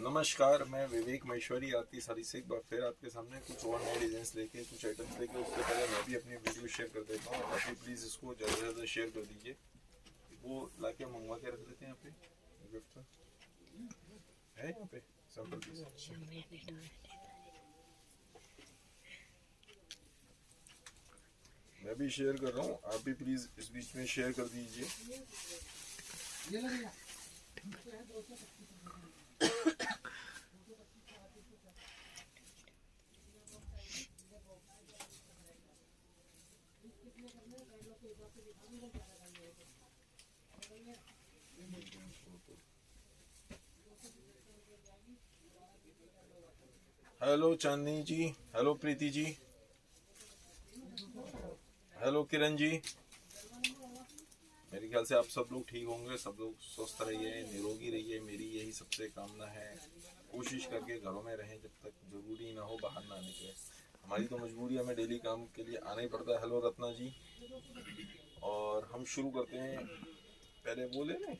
नमस्कार, मैं विवेक महेश्वरी आती सारी से एक बार फिर आपके सामने कुछ और नए डिजाइन लेके कुछ आइटम्स लेके। उससे पहले मैं भी अपनी वीडियो शेयर कर देता हूँ। आप भी प्लीज़ इसको ज़्यादा से ज़्यादा शेयर कर दीजिए। वो लाके मंगवा के रख देते हैं। यहाँ पे गिफ्ट है, यहाँ पे सैंपल पीस। मैं भी शेयर कर रहा हूँ, आप भी प्लीज़ इस बीच में शेयर कर दीजिए। हेलो चांदनी जी, हेलो प्रीति जी, हेलो किरण जी। मेरे ख्याल से आप सब लोग ठीक होंगे, सब लोग स्वस्थ रहिए, निरोगी रहिए, मेरी यही सबसे कामना है। कोशिश करके घरों में रहें जब तक जरूरी ना हो बाहर ना निकले। हमारी तो मजबूरी, हमें डेली काम के लिए आना ही पड़ता है। हेलो रत्ना जी, और हम शुरू करते हैं। पहले बोले नहीं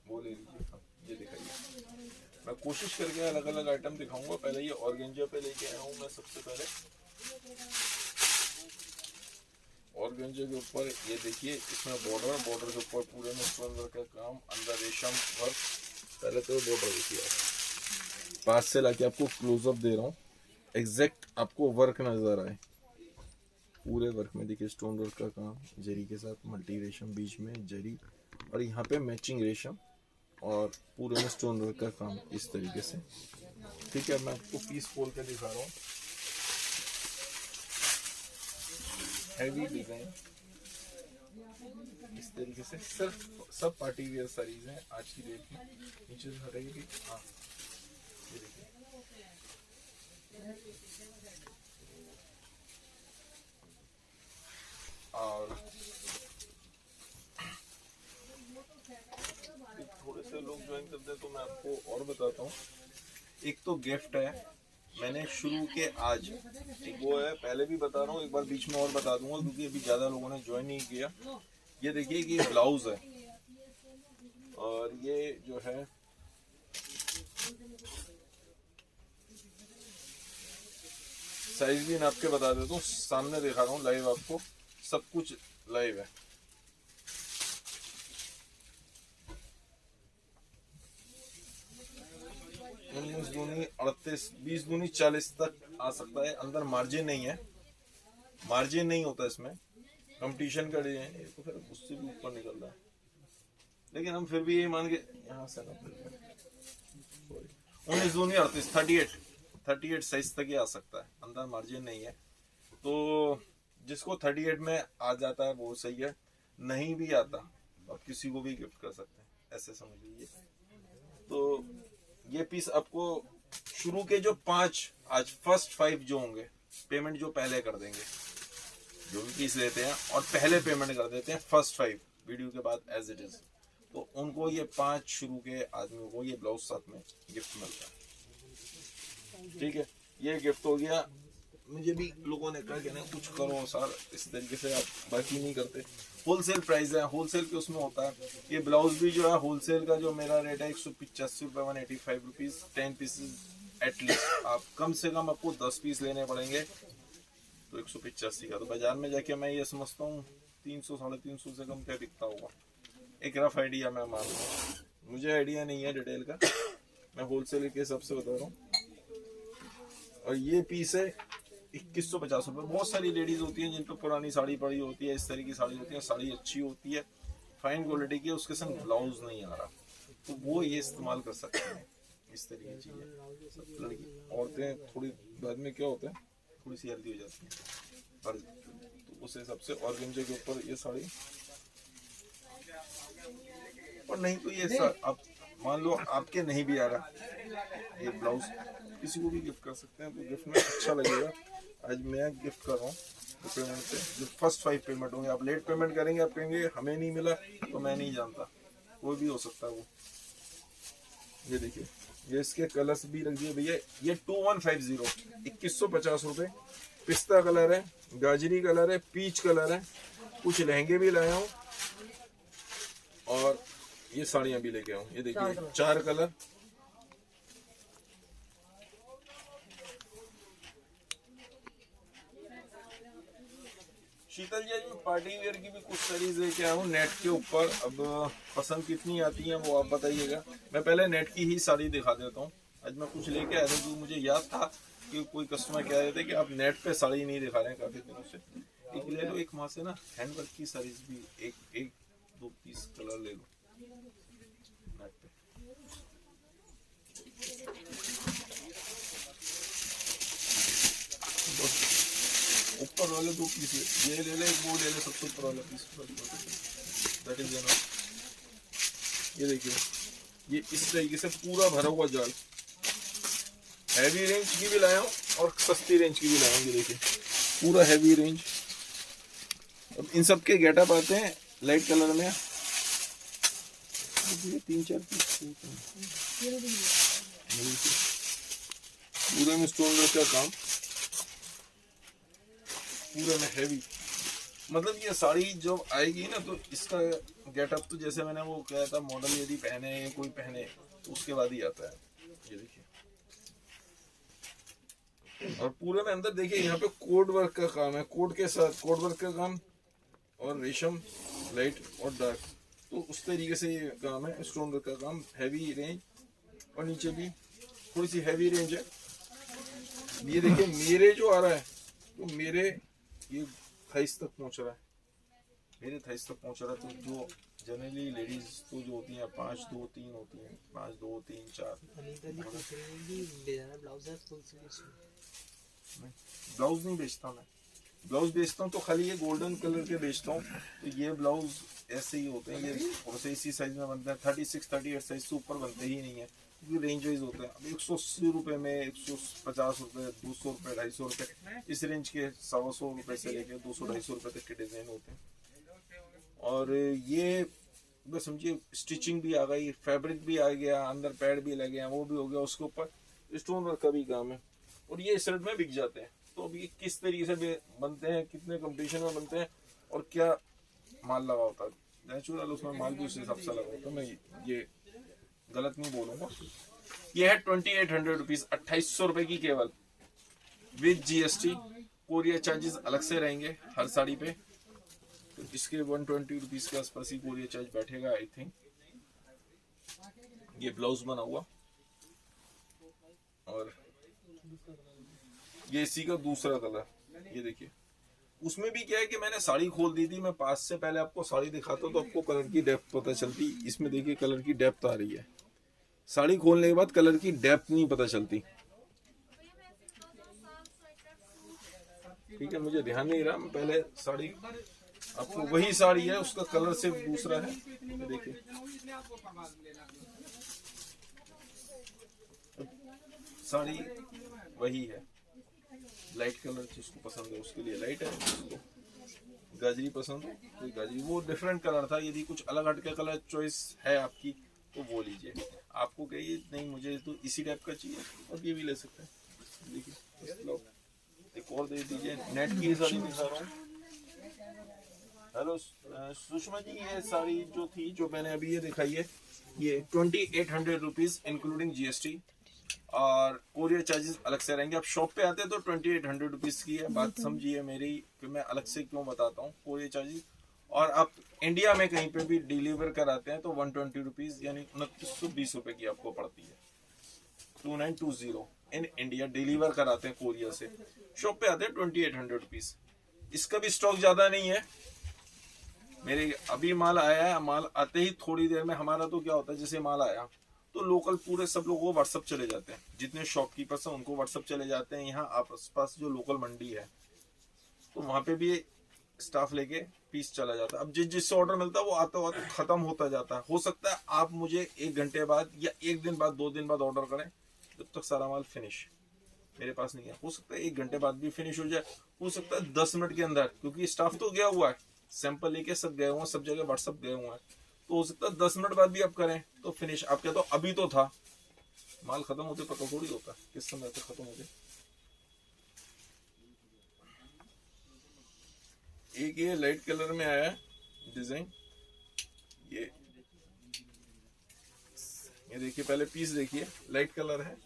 बोले लीजिए। हाँ, ये दिखाइए। मैं कोशिश करके अलग अलग आइटम दिखाऊंगा। पहले ये ऑर्गेंजा पे लेके आया हूँ मैं। सबसे पहले ऑर्गेंजा के ऊपर ये देखिए, इसमें बॉर्डर के ऊपर पूरे में स्टोन वर्क का काम, अंदर रेशम वर्क। पहले तो बॉर्डर देखिए, आप पास से लाके आपको क्लोजअप दे रहा हूँ, एग्जैक्ट आपको वर्क नजर आए। पूरे वर्क में देखिए स्टोन वर्क का काम, जरी के साथ मल्टी रेशम, बीच में जरी और यहाँ पे मैचिंग रेशम और पूरे में स्टोन वर्क का काम इस तरीके से। ठीक है, मैं आपको पीस खोल के दिखा रहा हूँ। हैवी डिजाइन इस तरीके से, सिर्फ सब पार्टी वेयर साड़ीज हैं आज की डेट में। नीचे से हटाइए। हाँ, ये देखिए, और थोड़े से लोग ज्वाइन करते हैं तो मैं आपको और बताता हूँ। एक तो गिफ्ट है, मैंने शुरू के आज एक वो है, पहले भी बता रहा हूँ, एक बार बीच में और बता दूंगा क्योंकि अभी ज़्यादा लोगों ने ज्वाइन नहीं किया। ये देखिए कि ये ब्लाउज है और ये जो है साइज भी नाप के बता देता हूँ। सामने दिखा रहा हूँ लाइव, आपको सब कुछ लाइव है। दूनी 38, 20 दूनी 40 तक आ सकता है। अंदर मार्जिन नहीं है, मार्जिन नहीं होता इसमें। कंपटीशन का डिजाइन है तो फिर उससे भी ऊपर निकल रहा है, लेकिन हम फिर भी ये मान के यहाँ से 19 दूनी 38, 38 साइज तक ही आ सकता है। अंदर मार्जिन नहीं है, तो जिसको 38 में आ जाता है वो सही है, नहीं भी आता आप किसी को भी गिफ्ट कर सकते हैं, ऐसे समझ लीजिए। तो ये पीस आपको शुरू के जो 5 आज फर्स्ट 5 जो होंगे, पेमेंट जो पहले कर देंगे, जो भी पीस लेते हैं और पहले पेमेंट कर देते हैं फर्स्ट 5 वीडियो के बाद एज इट इज, तो उनको ये 5 शुरू के आदमियों को ये ब्लाउज साथ में गिफ्ट मिलता है। ठीक है, ये गिफ्ट हो गया। मुझे भी लोगों ने कहा कि नहीं कुछ करो सर, इस तरीके से आप बाकी नहीं करते। होलसेल प्राइस है, होलसेल के उसमें होता है। ये ब्लाउज भी जो है होलसेल का जो मेरा रेट है 185 रुपये, 185 रुपीज, 10 पीसेज एटलीस्ट। आप कम से कम आपको 10 पीस लेने पड़ेंगे तो 185 का। तो बाजार में जाके मैं ये समझता हूँ 300 350 से कम क्या बिकता होगा। एक रफ आइडिया मैं मान रहा हूँ, मुझे आइडिया नहीं है डिटेल का, मैं होलसेल के हिसाब से बता रहा हूँ। और ये पीस है 2150 रुपये। बहुत सारी लेडीज होती हैं जिन पर पुरानी साड़ी पड़ी होती है, इस तरह की साड़ी होती है, साड़ी अच्छी होती है, फाइन क्वालिटी की, उसके संग ब्लाउज नहीं आ रहा, तो वो ये इस्तेमाल कर सकते हैं। इस तरह की चीज़ें लड़की औरतें थोड़ी बाद में क्या होता है, थोड़ी सी हेल्दी हो जाती है, पर तो उस हिसाब से ऑर्गेंजा के ऊपर ये साड़ी। और नहीं तो ये आप मान लो आपके नहीं भी आ रहा, ये ब्लाउज किसी को भी गिफ्ट कर सकते हैं, तो गिफ्ट में अच्छा लगेगा। आज मैं गिफ्ट कर रहा हूँ तो पेमेंट से जो फर्स्ट 5 पेमेंट होंगे। आप लेट पेमेंट करेंगे, आप कहेंगे हमें नहीं मिला, तो मैं नहीं जानता, कोई भी हो सकता है वो। ये देखिए, ये इसके कलर्स भी रख दिए भैया। ये 2150, 2150 रुपये। पिस्ता कलर है, गाजरी कलर है, पीच कलर है। कुछ लहंगे भी लाया हूँ और ये साड़ियां भी लेके आऊँ। ये देखिए 4 कलर। शीतल जी, आज मैं पार्टी वेयर की भी कुछ साड़ीज लेके आया हूँ नेट के ऊपर। अब पसंद कितनी आती है वो आप बताइएगा। मैं पहले नेट की ही साड़ी दिखा देता हूँ। आज मैं कुछ लेके आया था जो मुझे याद था कि कोई कस्टमर कह रहे थे कि आप नेट पे साड़ी नहीं दिखा रहे हैं काफी दिनों से। एक ले लो, एक वहां से ना हैंडवर्क की साड़ीज भी एक 2 पीस कलर ले लो नेट पे। ऊपर वाले 2 पीस ये ले ले, वो ले ले, सबसे ऊपर वाला पीस दैट इज एनफ। ये देखिए, ये इस तरीके से पूरा भरा हुआ जाल। हैवी रेंज की भी लाया हूँ और सस्ती रेंज की भी लाया हूँ। ये देखिए पूरा हैवी रेंज। अब इन सब के गेटअप आते हैं लाइट कलर में। 3-4 पीस पूरे में स्टोन वर्क का काम, पूरे में हैवी। मतलब ये साड़ी जब आएगी ना तो इसका गेटअप तो जैसे मैंने वो कहा था, मॉडल यदि पहने कोई पहने तो उसके बाद ही आता है। ये देखिए, और पूरे में अंदर देखिए यहाँ पे कोड वर्क का काम है, कोड के साथ कोड वर्क का काम और रेशम लाइट और डार्क, तो उस तरीके से ये काम है। स्टोन वर्क का काम, हैवी रेंज, और नीचे भी थोड़ी सी हैवी रेंज है। ये देखिए मेरे जो आ रहा है तो मेरे ये थाइस तक पहुंच रहा है, मेरे थाइस तक पहुंच रहा है। तो जो जनरली लेडीज तो जो होती हैं 5-2-3 होती हैं, 5-2-3-4। ब्लाउज नहीं बेचता मैं, ब्लाउज बेचता हूँ तो खाली ये गोल्डन कलर के बेचता हूँ। तो ये ब्लाउज ऐसे ही होते हैं, ये थोड़ा सा इसी साइज में बनते हैं। 36-38 साइज से ऊपर बनते ही नहीं है क्योंकि रेंज वाइज होते हैं। अब 180 रुपये में 150 रुपये, 200 रुपये, 250 रुपये, इस रेंज के 125 रुपये से लेकर 200-250 रुपये तक के डिजाइन होते हैं। और ये बस समझिए स्टिचिंग भी आ गई, फैब्रिक भी आ गया, अंदर पैड भी लगे हैं, वो भी हो गया, उसके ऊपर स्टोन वर्क का भी काम है, और ये इस रेट में बिक जाते हैं। तो अभी किस तरीके से बनते हैं, कितने कंपटीशन में बनते हैं और क्या माल लगा होता है, नेचुरल उसमें माल भी उस हिसाब से लगा होता है। मैं ये गलत नहीं बोलूंगा। ये है 2800 रुपीज, 2800 रुपए की केवल, विद जीएसटी। कोरियर चार्जेस अलग से रहेंगे हर साड़ी पे, तो इसके 120 रुपीज के आसपास ही कोरियर चार्ज बैठेगा आई थिंक। ये ब्लाउज बना हुआ, और ये इसी का दूसरा कलर। ये देखिए उसमें भी क्या है कि मैंने साड़ी खोल दी थी, मैं पास से पहले आपको साड़ी दिखाता तो आपको कलर की डेप्थ पता चलती। इसमें देखिए कलर की डेप्थ आ रही है, साड़ी खोलने के बाद कलर की डेप्थ नहीं पता चलती। ठीक है, मुझे ध्यान नहीं रहा, मैं पहले साड़ी आपको, वही साड़ी है उसका कलर सिर्फ दूसरा है। देखिए साड़ी वही है, लाइट कलर जिसको पसंद है उसके लिए लाइट है, जिसको गाजरी पसंद है तो गाजरी। वो डिफरेंट कलर था, यदि कुछ अलग हट के कलर चॉइस है आपकी तो वो लीजिए। आपको कहिए नहीं मुझे तो इसी टाइप का चाहिए और ये भी ले सकते हैं। देखिए एक और दे दीजिए, नेट की साड़ी दिखा रहा हूँ। हेलो सुषमा जी, ये साड़ी जो थी जो मैंने अभी ये दिखाई है, ये 2800 रुपीज इंक्लूडिंग जीएसटी, और कोरियर चार्जेस अलग से रहेंगे। आप शॉप पे आते हैं तो 2800 रुपीज की है, बात समझिए मेरी कि मैं अलग से क्यों बताता हूँ कोरियर चार्जेस। और आप इंडिया में कहीं पे भी डिलीवर कराते हैं तो 120 रुपीज यानी 2920 रुपए की आपको पड़ती है। 2920 इन इंडिया डिलीवर कराते हैं कोरियर से। शॉप पे आते हैं 2800 रुपीज। इसका भी स्टॉक ज्यादा नहीं है, मेरे अभी माल आया है, माल आते ही थोड़ी देर में हमारा तो क्या होता है, जैसे माल आया तो लोकल पूरे सब लोगों को व्हाट्सअप चले जाते हैं, जितने शॉपकीपर्स हैं उनको व्हाट्सअप चले जाते हैं। यहाँ आस पास जो लोकल मंडी है तो वहां पे भी स्टाफ लेके पीस चला जाता है। अब जिससे ऑर्डर मिलता है वो आता हुआ तो खत्म होता जाता है। हो सकता है आप मुझे 1 घंटे बाद या 1 दिन बाद 2 दिन बाद ऑर्डर करें, जब तक सारा माल फिनिश मेरे पास नहीं है। हो सकता है 1 घंटे बाद भी फिनिश हो जाए, हो सकता है 10 मिनट के अंदर, क्योंकि स्टाफ तो गया हुआ है, सैंपल लेके सब गए हुए हैं, सब जगह व्हाट्सअप गए हुए हैं, तो हो सकता है 10 मिनट बाद भी आप करें तो फिनिश। आप कहते हो अभी तो था, माल खत्म होते पता थोड़ी होता किस समय तक खत्म हो जाए। एक ये लाइट कलर में आया है डिजाइन, ये ये देखिए, पहले पीस देखिए, लाइट कलर है।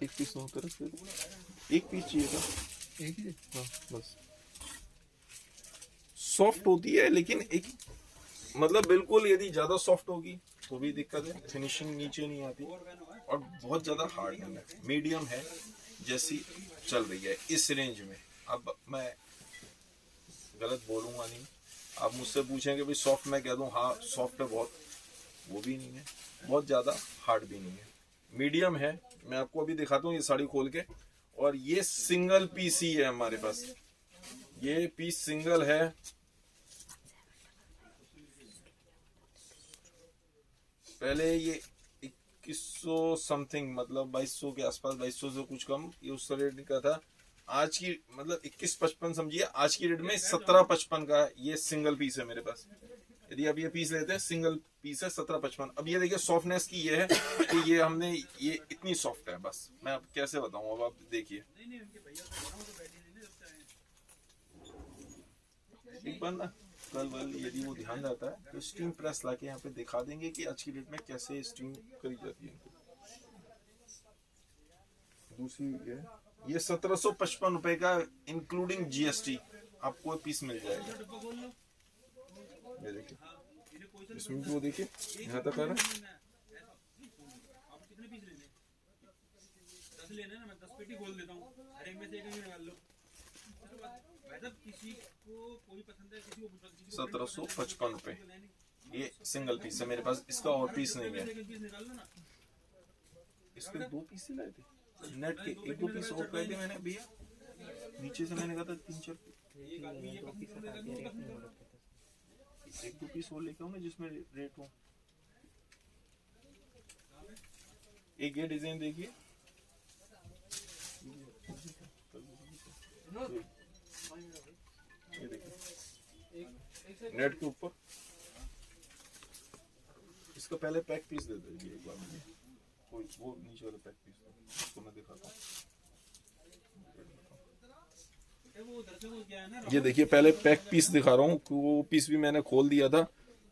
एक पीस नो तरफ से, एक पीस चाहिए था, एक ही। हाँ बस। सॉफ्ट होती है लेकिन एक मतलब बिल्कुल यदि ज्यादा सॉफ्ट होगी तो भी दिक्कत है, फिनिशिंग नीचे नहीं आती, और बहुत ज्यादा हार्ड नहीं है, मीडियम है जैसी चल रही है इस रेंज में। अब मैं गलत बोलूंगा नहीं, आप मुझसे पूछेंगे भाई सॉफ्ट, मैं कह दूं हाँ सॉफ्ट है बहुत, वो भी नहीं है, बहुत ज्यादा हार्ड भी नहीं है, मीडियम है। मैं आपको अभी दिखाता हूँ ये साड़ी खोल के, और ये सिंगल पीस ही है हमारे पास, ये पीस सिंगल है। पहले ये 2100 समथिंग, मतलब 2200 के आसपास, 2200 से कुछ कम, ये उस रेट का था। आज की मतलब 2155 समझिए, आज की रेट में 1755 का ये सिंगल पीस है मेरे पास। यदि आप ये पीस लेते हैं, सिंगल पीस है 1755। अब ये देखिए सॉफ्टनेस की ये है कि ये हमने ये इतनी सॉफ्ट है, बस मैं अब कैसे बताऊं, अब आप देखिए एक बार ना, कल वल यदि वो ध्यान रहता है तो स्टीम प्रेस लाके यहाँ पे दिखा देंगे कि आज की डेट में कैसे स्टीम करी जाती है। दूसरी ये 1755 रुपए का इंक्लूडिंग जीएसटी आपको पीस मिल जाएगा। ये देखिए, इसमें भी वो देखिए यहाँ तक आ रहा है। सत्रह सौ पचपन रुपए ये सिंगल पीस है मेरे पास, इसका और पीस नहीं है। इसके 2 पीस ही लाए थे नेट के, 1-2 पीस और कहे थे मैंने भैया, नीचे से मैंने कहा था 3-4 1-2 पीस और लेके आओ ना जिसमें रेट हो। एक ये डिजाइन देखिए, ये देखिए नेट के ऊपर, इसका पहले पैक पीस दे दीजिए एक बार मुझे, कोई वो नीचे वाला पैक पीस उसको मैं दिखाता हूँ। ये देखिए पहले पैक पीस दिखा रहा हूँ, वो पीस भी मैंने खोल दिया था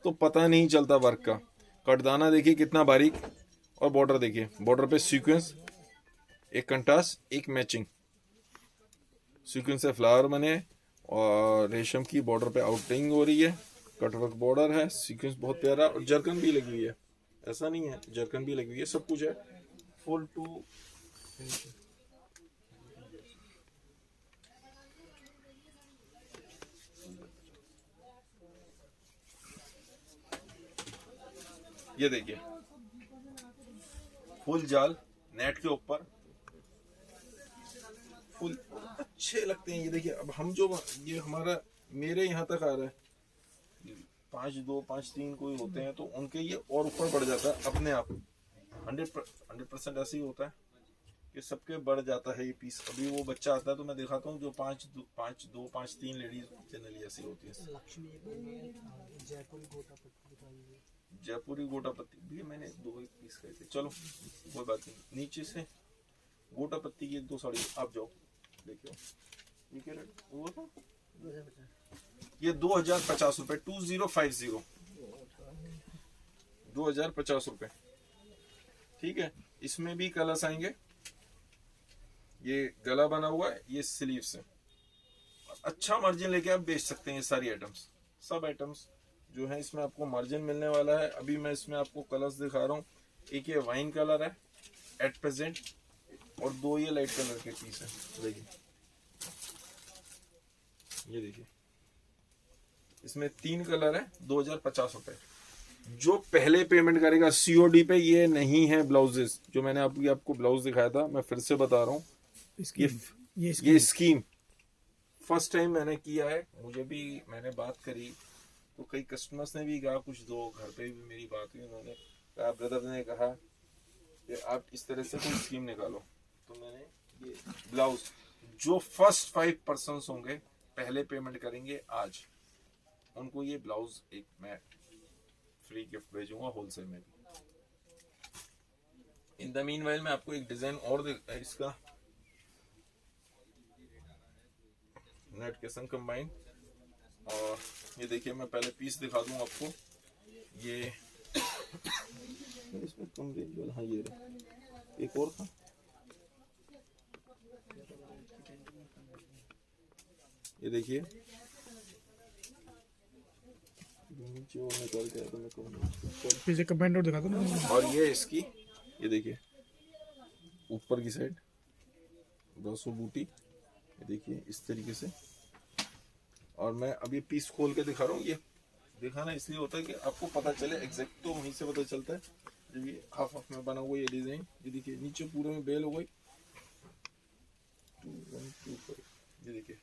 तो पता नहीं चलता वर्क का। कटदाना देखिए कितना बारीक, और बॉर्डर देखिए, बॉर्डर पे सीक्वेंस, एक कंट्रास्ट, एक मैचिंग सीक्वेंस से फ्लावर बने, और रेशम की बॉर्डर पे आउटलाइन हो रही है, कटवर्क बॉर्डर है, सीक्वेंस बहुत प्यारा, और जरकन भी लगी हुई है, ऐसा नहीं है, जरकन भी लगी हुई है, सब कुछ है फुल टू। ये देखिए फुल जाल नेट के ऊपर, फुल अच्छे लगते हैं। ये देखिए, अब हम जो ये हमारा मेरे यहाँ तक आ रहा है 5-2 5-3 कोई होते हैं तो उनके ये और ऊपर बढ़ जाता है अपने आप, 100% ऐसे ही होता है कि सबके बढ़ जाता है ये पीस। अभी वो बच्चा आता है तो मैं दिखाता हूँ जो 5-2-5-3 लेडीज जनरली ऐसी होती है। जयपुरी गोटा पत्ती भी मैंने 2 पीस खाए थे, चलो कोई बात नहीं। नीचे से गोटा पत्ती की 2 साड़ी, आप जाओ देखियो ये क्या रेट हुआ था, ये 2050 रुपए, 2050, 2050 रुपए, ठीक है। इसमें भी कलर्स आएंगे, ये गला बना हुआ है, ये स्लीव से, अच्छा मार्जिन लेके आप बेच सकते हैं। ये सारी आइटम्स, सब आइटम्स जो है इसमें आपको मार्जिन मिलने वाला है। अभी मैं इसमें आपको कलर्स दिखा रहा हूँ, एक ये वाइन कलर है एट प्रेजेंट, और 2 ये लाइट कलर के पीस है। देखिए ये देखिए, इसमें 3 कलर है, 2050 रुपए। जो पहले पेमेंट करेगा सीओडी पे, ये नहीं है ब्लाउजेस जो मैंने आपको ब्लाउज दिखाया था, मैं फिर से बता रहा हूँ, ये स्कीम फर्स्ट टाइम मैंने किया है। मुझे भी मैंने बात करी तो कई कस्टमर्स ने भी कहा, कुछ दो घर पे भी मेरी बात हुई, उन्होंने कहा, ब्रदर ने कहा कि आप इस तरह से कोई स्कीम निकालो। तो मैंने ये ब्लाउज जो फर्स्ट 5 पर्सन्स होंगे पहले पेमेंट करेंगे आज, उनको ये ब्लाउज एक मैं फ्री गिफ्ट भेजूंगा होलसेल में भी। इन द मीनवाइल मैं आपको एक डिजाइन और इसका नेट के संग कंबाइन। और ये देखिए, मैं पहले पीस दिखा दूं आपको। ये इसमें कम रेंज वाला, हाँ ये रहा। एक और था, ये देखिए नीचे और निकाल के आया तो मैं कहूँगा पीछे कमेंट और दिखा दो ना। और ये इसकी, ये देखिए ऊपर की साइड ब्रासो बूटी, ये देखिए इस तरीके से। और मैं अभी पीस खोल के दिखा रहा हूँ। ये दिखाना इसलिए होता है कि आपको पता चले एग्जैक्ट, तो वहीं से पता चलता है। जब ये हाफ हाफ में बना हुआ ये डिजाइन, ये देखिए नीचे पूरे में बेल हो गई 2 1 2 5, ये देखिए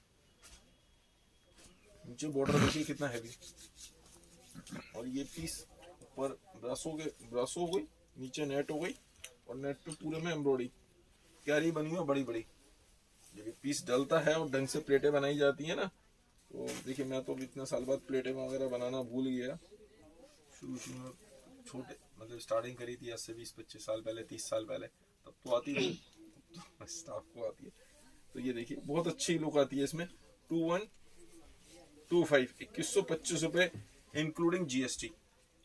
नीचे बॉर्डर देखिए कितना हैवी। और ये पीस ऊपर ब्रासो हो गई, नीचे नेट हो गई, और नेट पे पूरे में एम्ब्रॉयडरी क्यारी बनी हुई बड़ी बड़ी। जब पीस डलता है और ढंग से प्लेटें बनाई जाती है ना, तो देखिए मैं तो इतने साल बाद प्लेटें वगैरह बनाना भूल गया। शुरू में छोटे मतलब स्टार्टिंग करी थी आज से 20-25 साल पहले, 30 साल पहले, तब तो आती थी, तो स्टाफ को आती है। तो ये देखिए बहुत अच्छी लुक आती है इसमें। 2125 2125 रुपए इंक्लूडिंग जीएसटी।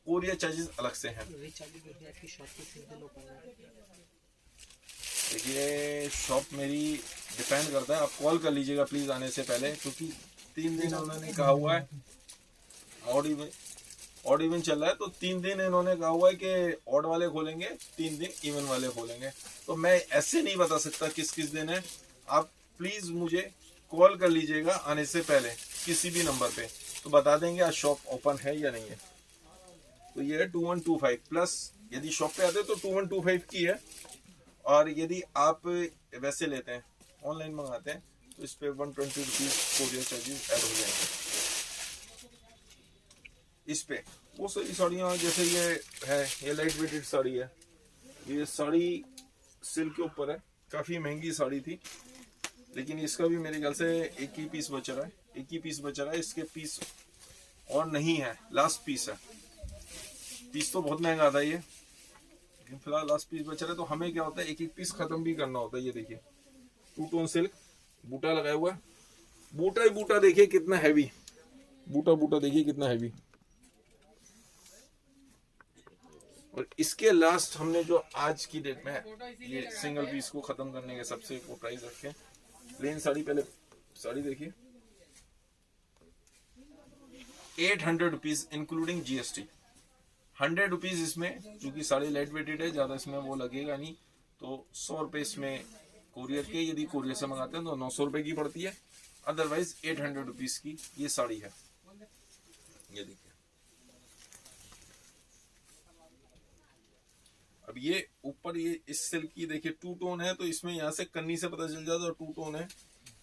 कोरियर चार्जेस अलग से हैं। देखिए शॉप मेरी डिपेंड करता है, आप कॉल कर लीजिएगा प्लीज आने से पहले, क्योंकि 3 दिन उन्होंने कहा हुआ है। ऑड इवन चल रहा है, तो 3 दिन इन्होंने कहा हुआ है कि ऑड वाले खोलेंगे, 3 दिन इवन वाले खोलेंगे। तो मैं ऐसे नहीं बता सकता किस किस दिन है। आप प्लीज मुझे कॉल कर लीजिएगा आने से पहले किसी भी नंबर पे, तो बता देंगे आज शॉप ओपन है या नहीं है। तो ये है 2125 प्लस, यदि शॉप पे आते हैं तो 2125 की है। और यदि आप वैसे लेते हैं, ऑनलाइन मंगाते हैं, तो इस पे 120 रुपीज कोरियर चार्जेस ऐड हो जाएंगे। इस पे वो सारी साड़ियाँ, जैसे ये है, ये लाइट वेटेड साड़ी है। ये साड़ी सिल्क के ऊपर है, काफी महंगी साड़ी थी, लेकिन इसका भी मेरे ख्याल से एक ही पीस बच रहा है, एक ही पीस बच रहा है। इसके पीस और नहीं है, लास्ट पीस है। पीस तो बहुत महंगा था ये, लेकिन फिलहाल लास्ट पीस बच रहा है। तो हमें क्या होता है, एक एक पीस खत्म भी करना होता है। ये देखिए 2 टोन सिल्क, बूटा लगाया हुआ है, बूटा ही बूटा देखिए कितना हैवी, बूटा देखिए कितना हैवी। और इसके लास्ट हमने जो आज की डेट में ये सिंगल पीस को खत्म करने के सबसे वो प्राइस रखे। प्लेन साड़ी, पहले साड़ी देखिए 800 रुपीज इंक्लूडिंग जीएसटी। 100 रुपीज इसमें, क्योंकि साड़ी लाइट वेटेड है, ज्यादा इसमें वो लगेगा नहीं, तो 100 रुपए इसमें कोरियर के, यदि कोरियर से मंगाते हैं तो 900 रुपए की पड़ती है। अदरवाइज 800 रुपीज की ये साड़ी है। ये देखिए, अब ये ऊपर ये इस सिल्क की देखिए 2 टोन है, तो इसमें यहाँ से कन्नी से पता चल जाता है 2 टोन है,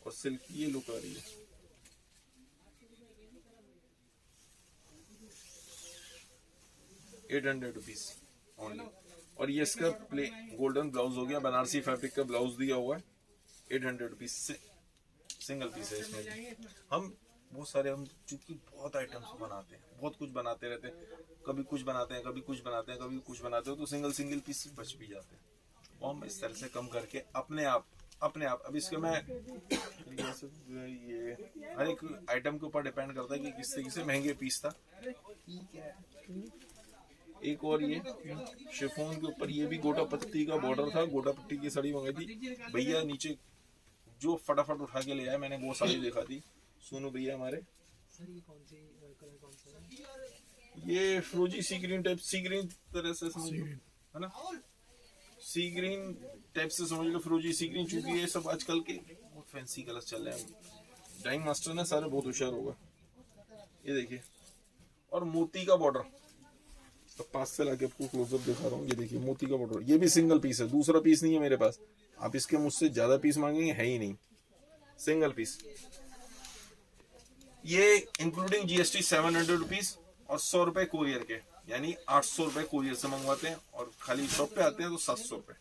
और सिल्क की ये लुक आ रही है। 800 रुपीज ओनली। और ये इसका प्ले गोल्डन ब्लाउज हो गया, बनारसी फैब्रिक का ब्लाउज दिया हुआ है। 800 रुपीज से सिंगल पीस है इसमें भी। हम बहुत सारे, हम चूंकि बहुत आइटम्स बनाते हैं, बहुत कुछ बनाते रहते हैं, कभी कुछ बनाते हैं, कभी कुछ बनाते हैं, कभी कुछ बनाते हैं, तो सिंगल पीस बच भी जाते हैं। वो हम इस तरह से कम करके अपने आप अब इसके मैं ये हर एक आइटम के ऊपर डिपेंड करता है कि किस तरीके से महंगे पीस था। एक और ये शिफॉन के ऊपर ये भी गोटा पट्टी का बॉर्डर था, गोटा पट्टी की साड़ी मंगाई थी भैया, नीचे जो फटाफट उठा के ले आया, मैंने वो साड़ी देखा थी सोनू भैया हमारे। ये फ्रोजी सी ग्रीन टाइप, सी ग्रीन तरह से समझ लो, है ना, सी ग्रीन टाइप से समझ लो, फ्रोजी सी ग्रीन। चूंकि ये सब आजकल के बहुत फैंसी कलर चल रहे हैं, डाइंग मास्टर ने सारे बहुत होशियार होगा। ये देखिए, और मोती का बॉर्डर, तो पास से लाके आपको क्लोजअप दिखा रहा हूँ। ये देखिए मोती का बॉर्डर, ये भी सिंगल पीस है, दूसरा पीस नहीं है मेरे पास। आप इसके मुझसे ज्यादा पीस मांगेंगे, है ही नहीं, सिंगल पीस। ये इंक्लूडिंग जीएसटी 700 रुपीज और 100 रुपए कोरियर के, यानी 800 रुपए कोरियर से मंगवाते हैं, और खाली शॉप पे आते हैं तो 700 रुपए।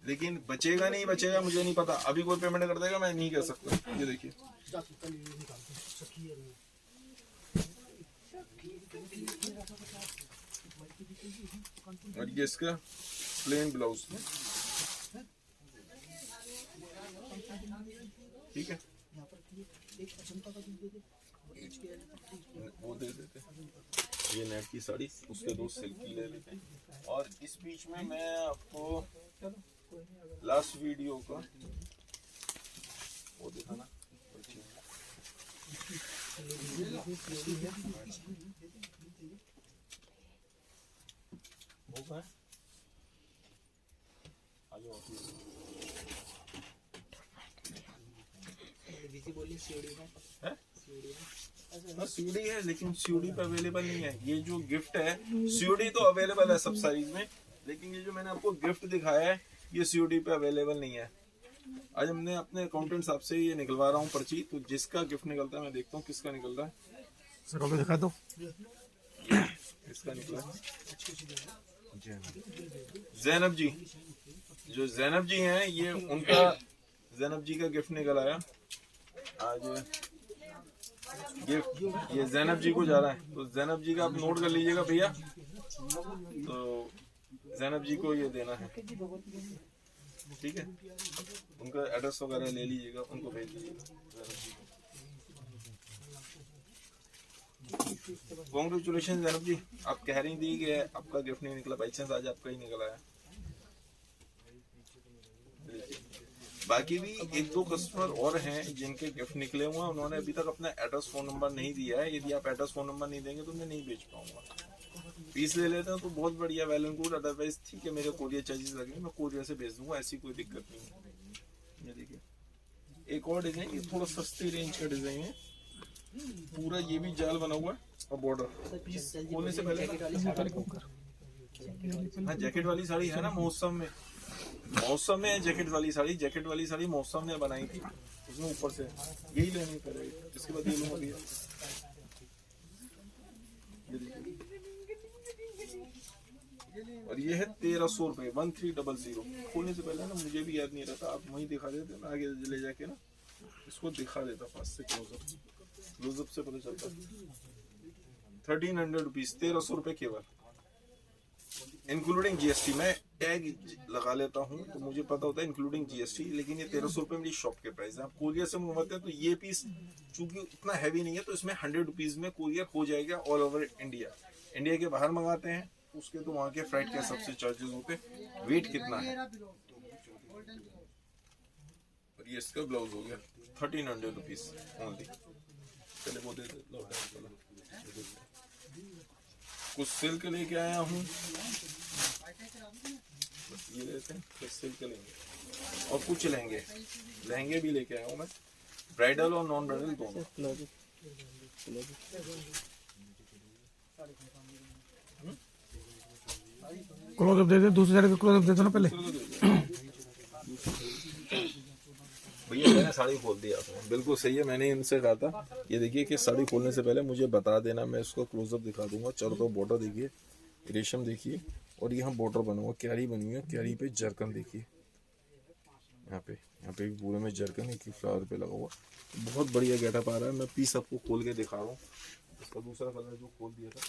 लेकिन बचेगा नहीं बचेगा मुझे नहीं पता, अभी कोई पेमेंट कर देगा मैं नहीं कह सकता। ये देखिए और ये इसका प्लेन ब्लाउज, ठीक है। वो दे देते, ये नेट की साड़ी, उसके 2 सिल्क की ले लेते हैं। और इस बीच में मैं आपको लास्ट वीडियो का वो दिखाना, होगा सीडी है, लेकिन सीडी पे अवेलेबल नहीं है। ये जो गिफ्ट है, सीडी तो अवेलेबल है सब साइज में, लेकिन ये जो मैंने आपको गिफ्ट दिखाया है ये सीडी पे अवेलेबल नहीं है। आज हमने अपने अकाउंटेंट साहब से ये निकलवा रहा हूँ पर्ची, तो जिसका गिफ्ट निकलता है मैं देखता हूँ किसका निकल रहा है। सर को दिखा दो, इसका निकला जैनब जी। जो जैनब जी हैं, ये उनका जैनब जी का गिफ्ट निकल आया आज। गिफ्ट ये जैनब जी को जा रहा है, तो जैनब जी का आप नोट कर लीजिएगा भैया। तो जैनब जी को ये देना है, ठीक है। उनका एड्रेस वगैरह ले लीजिएगा, उनको भेज दीजिएगा जैनब जी को। कॉन्ग्रेचुलेशन जैनब जी, आप कह रही थी कि आपका गिफ्ट नहीं निकला, बाई चांस आज आपका ही निकल आया। बाकी भी 1-2 कस्टमर और हैं जिनके गिफ्ट निकले हुए हैं, उन्होंने अभी तक अपना एड्रेस फ़ोन नंबर नहीं दिया है। यदि आप एड्रेस फ़ोन नंबर नहीं देंगे तो मैं नहीं बेच पाऊंगा। पीस ले लेते हैं तो बहुत बढ़िया, वेल एंड गुड, अदरवाइज ठीक है, मेरे कोरियर चार्जेस लगेंगे, मैं कोरियर से भेज दूंगा, ऐसी कोई दिक्कत नहीं है। ये देखिए एक और डिजाइन, ये थोड़ा सस्ती रेंज का डिजाइन है, पूरा ये भी जाल बना हुआ है और बॉर्डर। खोलने से पहले हाँ, जैकेट वाली साड़ी है ना मौसम में, मौसम में जैकेट वाली साड़ी मौसम ने बनाई थी, उसमें ऊपर से यही लेनी पड़ेगी। इसके बाद ये लूंगा भैया, और ये है 1300 रुपए, 1300। खोलने से पहले ना मुझे भी याद नहीं रहता, आप वहीं दिखा देते, मैं आगे ले जाके ना इसको दिखा देता पास से, क्लोजअप से पता चलता। 1300 रुपीज, 1300 रुपए केवल, इंक्लूडिंग जीएसटी। मैं टैग लगा लेता हूँ तो मुझे पता होता है इंक्लूडिंग जीएसटी, लेकिन ये 1300 रुपए मेरी शॉप के प्राइस है। आप कोरियर से मंगवाते हैं तो ये पीस चूंकि उतना हैवी नहीं है, तो इसमें 100 रुपीज में कोरियर हो जाएगा ऑल ओवर इंडिया। इंडिया के बाहर मंगाते हैं उसके तो वहाँ के फ्लाइट के सबसे चार्जेस होते हैं। वेट कितना है, और ये इसका ब्लाउज हो गया 1300 रुपीज ओनली। चले वो दे दे, कुछ सिल्क लेके आया हूँ, ये लेते हैं, कुछ सिल्क लेंगे और कुछ लहंगे भी लेके आया हूँ मैं, ब्राइडल और नॉन ब्राइडल दोनों। क्लोजअप दे दे, दूसरी साइड का क्लोजअप दे दो ना पहले। भैया मैंने साड़ी खोल दिया आपने, बिल्कुल सही है, मैंने इनसे कहा था ये देखिए कि साड़ी खोलने से पहले मुझे बता देना, मैं इसको क्लोजअप दिखा दूंगा। चारों तरफ बॉर्डर देखिए, रेशम देखिए, और यहाँ बॉर्डर बना हुआ, क्यारी बनी हुई है, क्यारी पे जरकन देखिए, यहाँ पे भी पूरे में जरकन एक ही फ्लावर पे लगा हुआ, बहुत बढ़िया गेटअप आ रहा है। मैं पीस आपको खोल के दिखा रहा हूँ, इसका दूसरा कलर जो खोल दिया था,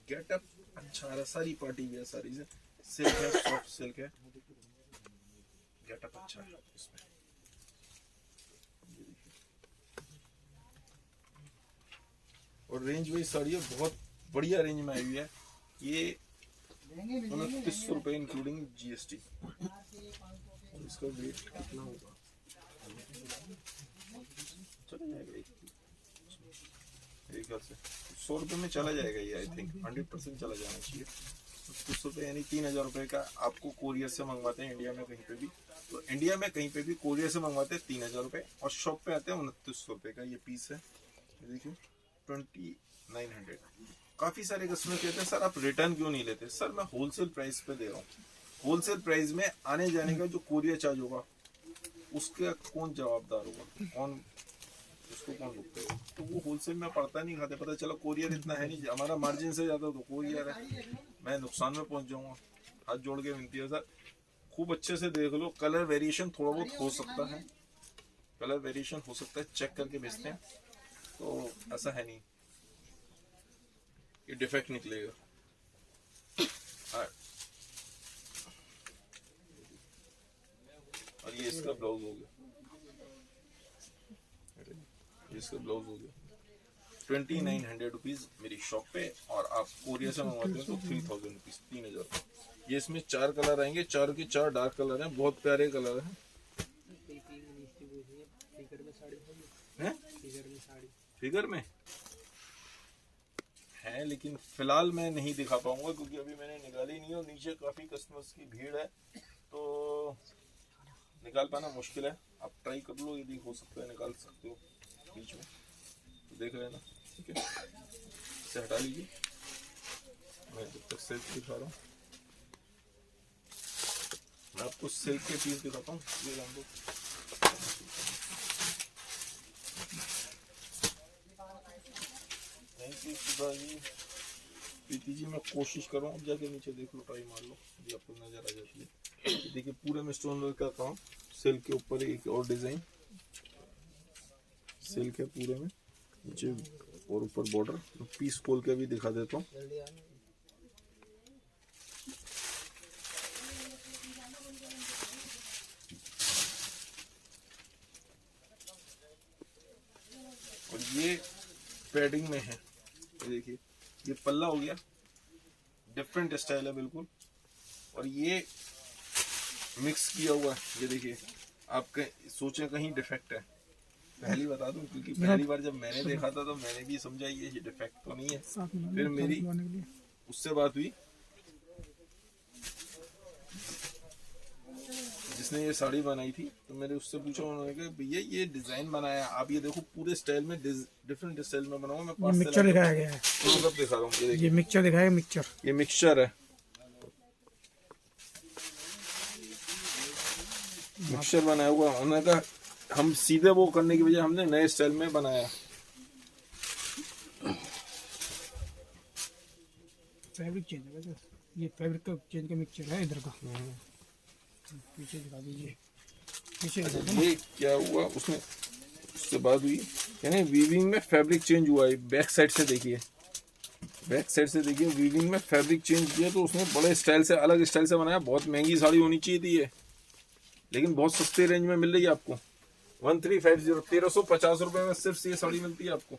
गेटअप अच्छा आ रहा, सारी पार्टी वेयर साड़ी से, सिल्क है, सॉफ्ट सिल्क है, गेटअप अच्छा है इसमें। और रेंज वाइज साड़ी है, बहुत बढ़िया रेंज में आई हुई है। ये 2900 रुपए इंक्लूडिंग जीएसटी। इसका वेट कितना होगा, चला जाएगा एक ख्याल से 100 रुपए में चला जाएगा ये, आई थिंक 100% चला जाना चाहिए। 2900 रुपए यानी 3000 रुपए का आपको कोरियर से मंगवाते हैं इंडिया में कहीं पे भी, तो इंडिया में कहीं पे भी कोरियर से मंगवाते हैं 3000 रुपए, और शॉप पे आते हैं 2900 रुपए का ये पीस है। देखिए 2900। काफी सारे कस्टमर कहते हैं सर आप रिटर्न क्यों नहीं लेते। सर मैं होलसेल प्राइस पे दे रहा हूँ, होलसेल प्राइस में आने जाने का जो कोरियर चार्ज होगा उसका कौन जवाबदार होगा, कौन उसको कौन भुगतेगा। तो वो होलसेल में पड़ता नहीं खाते, पता चला कोरियर इतना है नहीं, हमारा मार्जिन से ज्यादा तो कोरियर है, मैं नुकसान में पहुंच जाऊंगा। हाथ जोड़ के विनती है सर, खूब अच्छे से देख लो, कलर वेरिएशन थोड़ा बहुत हो सकता है, कलर वेरिएशन हो सकता है, चेक करके भेजते हैं, तो ऐसा है नहीं ये डिफेक्ट निकलेगा। और और ये इसका ब्लाउज हो गया, ये इसका ब्लाउज हो गया। 2900 रुपीज मेरी शॉप पे, और आप कोरियर से मंगवाते हैं तो 3000 रुपीज, 3000। ये इसमें 4 कलर आएंगे, 4 के 4 डार्क कलर हैं, बहुत प्यारे कलर हैं। फिगर में है, लेकिन फिलहाल मैं नहीं दिखा पाऊंगा क्योंकि अभी मैंने निकाली नहीं, और नीचे काफी कस्टमर्स की भीड़ है तो निकाल पाना मुश्किल है। आप ट्राई कर लो, यदि हो सकता है निकाल सकते हो बीच में, तो देख लेना। ठीक है, इसे हटा लीजिए, मैं जब तक सिल्क दिखा रहा हूँ। मैं आपको सिल्क के पीस दिखाता हूँ। ये रंगो, थैंक यू सुधा जी, प्रीति जी। मैं कोशिश कर रहा हूँ, जाके नीचे देख लो, ट्राई मार लो, ये आपको नजर आ जाती है। देखिए पूरे में स्टोन वर्क का काम, सिल्क के ऊपर एक और डिजाइन, सिल्क है पूरे में, नीचे और ऊपर बॉर्डर। पीस खोल के भी दिखा देता हूँ। और ये पैडिंग में है, ये देखिए, ये पल्ला हो गया, डिफरेंट स्टाइल है बिल्कुल, और ये मिक्स किया हुआ है। ये देखिए, आप सोचें कहीं डिफेक्ट है, पहली बता दूं, क्योंकि पहली बार जब मैंने देखा था तो मैंने भी समझा ये डिफेक्ट तो नहीं है। फिर मेरी उससे बात हुई जिसने ये साड़ी बनाई थी, तो मैंने उससे पूछा, उन्होंने कहा भैया ये डिजाइन बनाया आप, ये देखो पूरे स्टाइल में, डिफरेंट स्टाइल में बनाऊं मैं। ये मिक्सचर दिखाया गया है, तो सब दिखा रहा हूँ। ये मिक्सचर दिखाया, मिक्सचर, ये मिक्सचर है, मिक्सचर बनाया हुआ। उन्होंने कहा हम सीधे वो करने की बजाय हमने नए स्टाइल में बनाया। फैब्रिक चेंज है वैसे, ये फैब्रिक का चेंज का मिक्सचर है इधर का। पीछे दिखा दीजिए, पीछे दिखा दो। ये क्या हुआ उसमें, उससे बात हुई, यानी वीविंग में फैब्रिक चेंज हुआ है। बैक साइड से देखिए, बैक साइड से देखिए, वीविंग में फैब्रिक चेंज किया, तो उसने बड़े स्टाइल से, अलग स्टाइल से बनाया। बहुत महंगी साड़ी होनी चाहिए थी ये, लेकिन बहुत सस्ते रेंज में मिल रही है आपको। 1350, 1350 रुपए में सिर्फ ये साड़ी मिलती है आपको।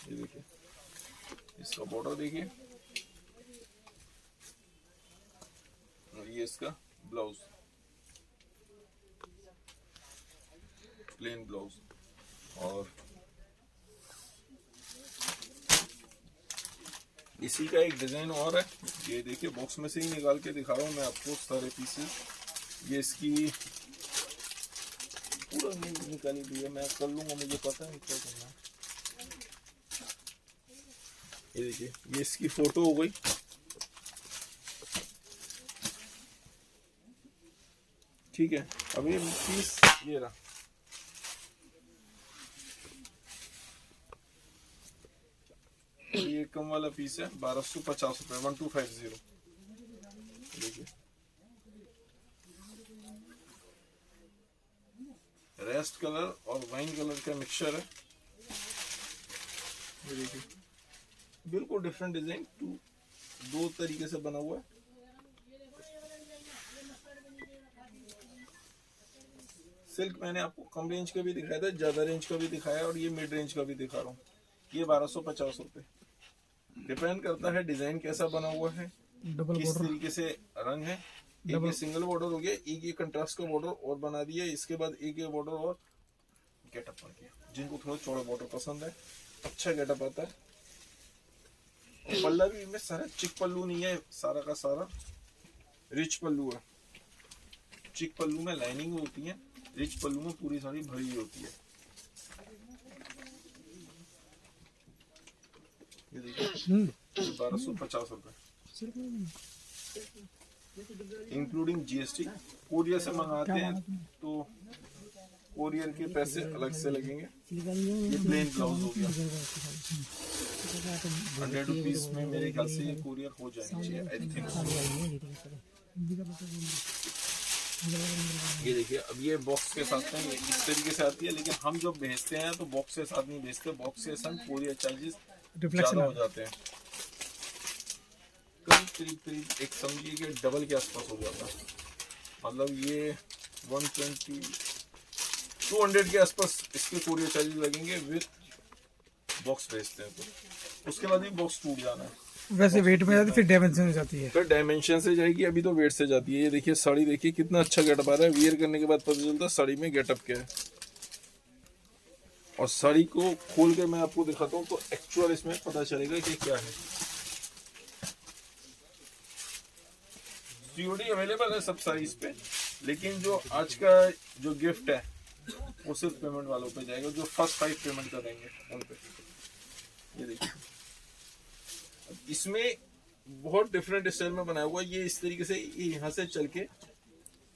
ये देखिए, इसका बॉर्डर देखिए, और ये इसका ब्लाउज, प्लेन ब्लाउज। और इसी का एक डिजाइन और है, ये देखिए, बॉक्स में से ही निकाल के दिखा रहा हूँ मैं आपको सारे पीसेस। ये इसकी पूरा निकाली दी है, मैं कर लूंगा, मुझे पता है क्या करना है। ये देखिए, ये इसकी फोटो हो गई। ठीक है, अब ये पीस ये रहा, ये कम वाला पीस है, 1250 रुपए, 1250। देखिए, रेस्ट कलर और वाइन कलर का मिक्सचर है। ये देखिए, बिल्कुल डिफरेंट डिजाइन, दो तरीके से बना हुआ है। सिल्क मैंने आपको कम रेंज का भी दिखाया था, ज्यादा रेंज का भी दिखाया, और ये मिड रेंज का भी दिखा रहा हूँ। ये 1250 रुपए। डिपेंड करता है डिजाइन कैसा बना हुआ है, किस तरीके से रंग है। एक ये सिंगल बॉर्डर हो गया, एक ये कंट्रास्ट का बॉर्डर और बना दिया, इसके बाद एक ये बॉर्डर और गेटअप बन गया। जिनको थोड़ा चौड़ा बॉर्डर पसंद है, अच्छा गेटअप आता है। और पल्ला भी में सारा चिक पल्लू नहीं है, सारा का सारा रिच पल्लू है। चिक पल्लू में लाइनिंग होती है, रिच पल्लू में पूरी साड़ी भरी होती है। ये देखिए, 1250 रुपए इंक्लूडिंग जीएसटी। कोरियर से मंगाते हैं तो कोरियर के पैसे अलग से लगेंगे। ये प्लेन ब्लाउज हो गया, 100 रुपीज में मेरे ख्याल से ये कोरियर हो जानी चाहिए, आई थिंक। ये देखिए, अब ये बॉक्स के साथ में इस तरीके से आती है, लेकिन हम जब भेजते हैं तो बॉक्स के साथ नहीं भेजते। बॉक्स के साथ कोरियर चार्जेस ज्यादा हो जाते हैं, करीब एक समझिए कि डबल के आसपास हो जाता है। मतलब ये 200 के आसपास इसके कोरियर चार्जेस लगेंगे विद बॉक्स भेजते हैं तो उसके बाद ही बॉक्स टूट जाना है। वैसे वेट में जाती फिर डायमेंशन में जाती है। फिर डायमेंशन से जाएगी, अभी तो वेट से जाती है। ये देखिए साड़ी, देखिए कितना अच्छा गेटअप आ रहा है। वियर करने के बाद पता चलता है साड़ी में गेटअप क्या है। और साड़ी को खोल के मैं आपको दिखाता हूँ तो एक्चुअल इसमें पता चलेगा कि क्या है। सीओडी अवेलेबल है सब साइज पे, लेकिन जो आज का जो गिफ्ट है वो सिर्फ पेमेंट वालों पे जाएगा, जो फर्स्ट 5 पेमेंट करेंगे उन पे। ये देखिए इसमें बहुत डिफरेंट स्टाइल में बनाया हुआ है। ये इस तरीके से ये यहाँ से चल के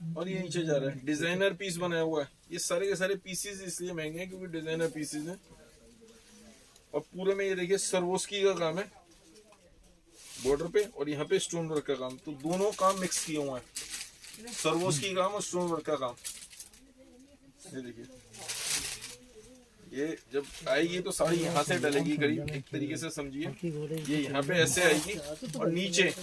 और ये नीचे जा रहा है। डिजाइनर पीस बनाया हुआ है। ये सारे के सारे पीसेस इसलिए महंगे हैं क्योंकि डिजाइनर पीसेस हैं। और पूरे में ये देखिए सर्वोस्की का काम है बॉर्डर पे, और यहाँ पे स्टोन वर्क का काम। तो दोनों काम मिक्स किए हुए हैं, सर्वोस्की काम और स्टोन वर्क का काम। ये देखिए ये जब आएगी तो साड़ी यहाँ से डलेगी करीब, एक तरीके से समझिए। ये यहाँ पे ऐसे आएगी और नीचे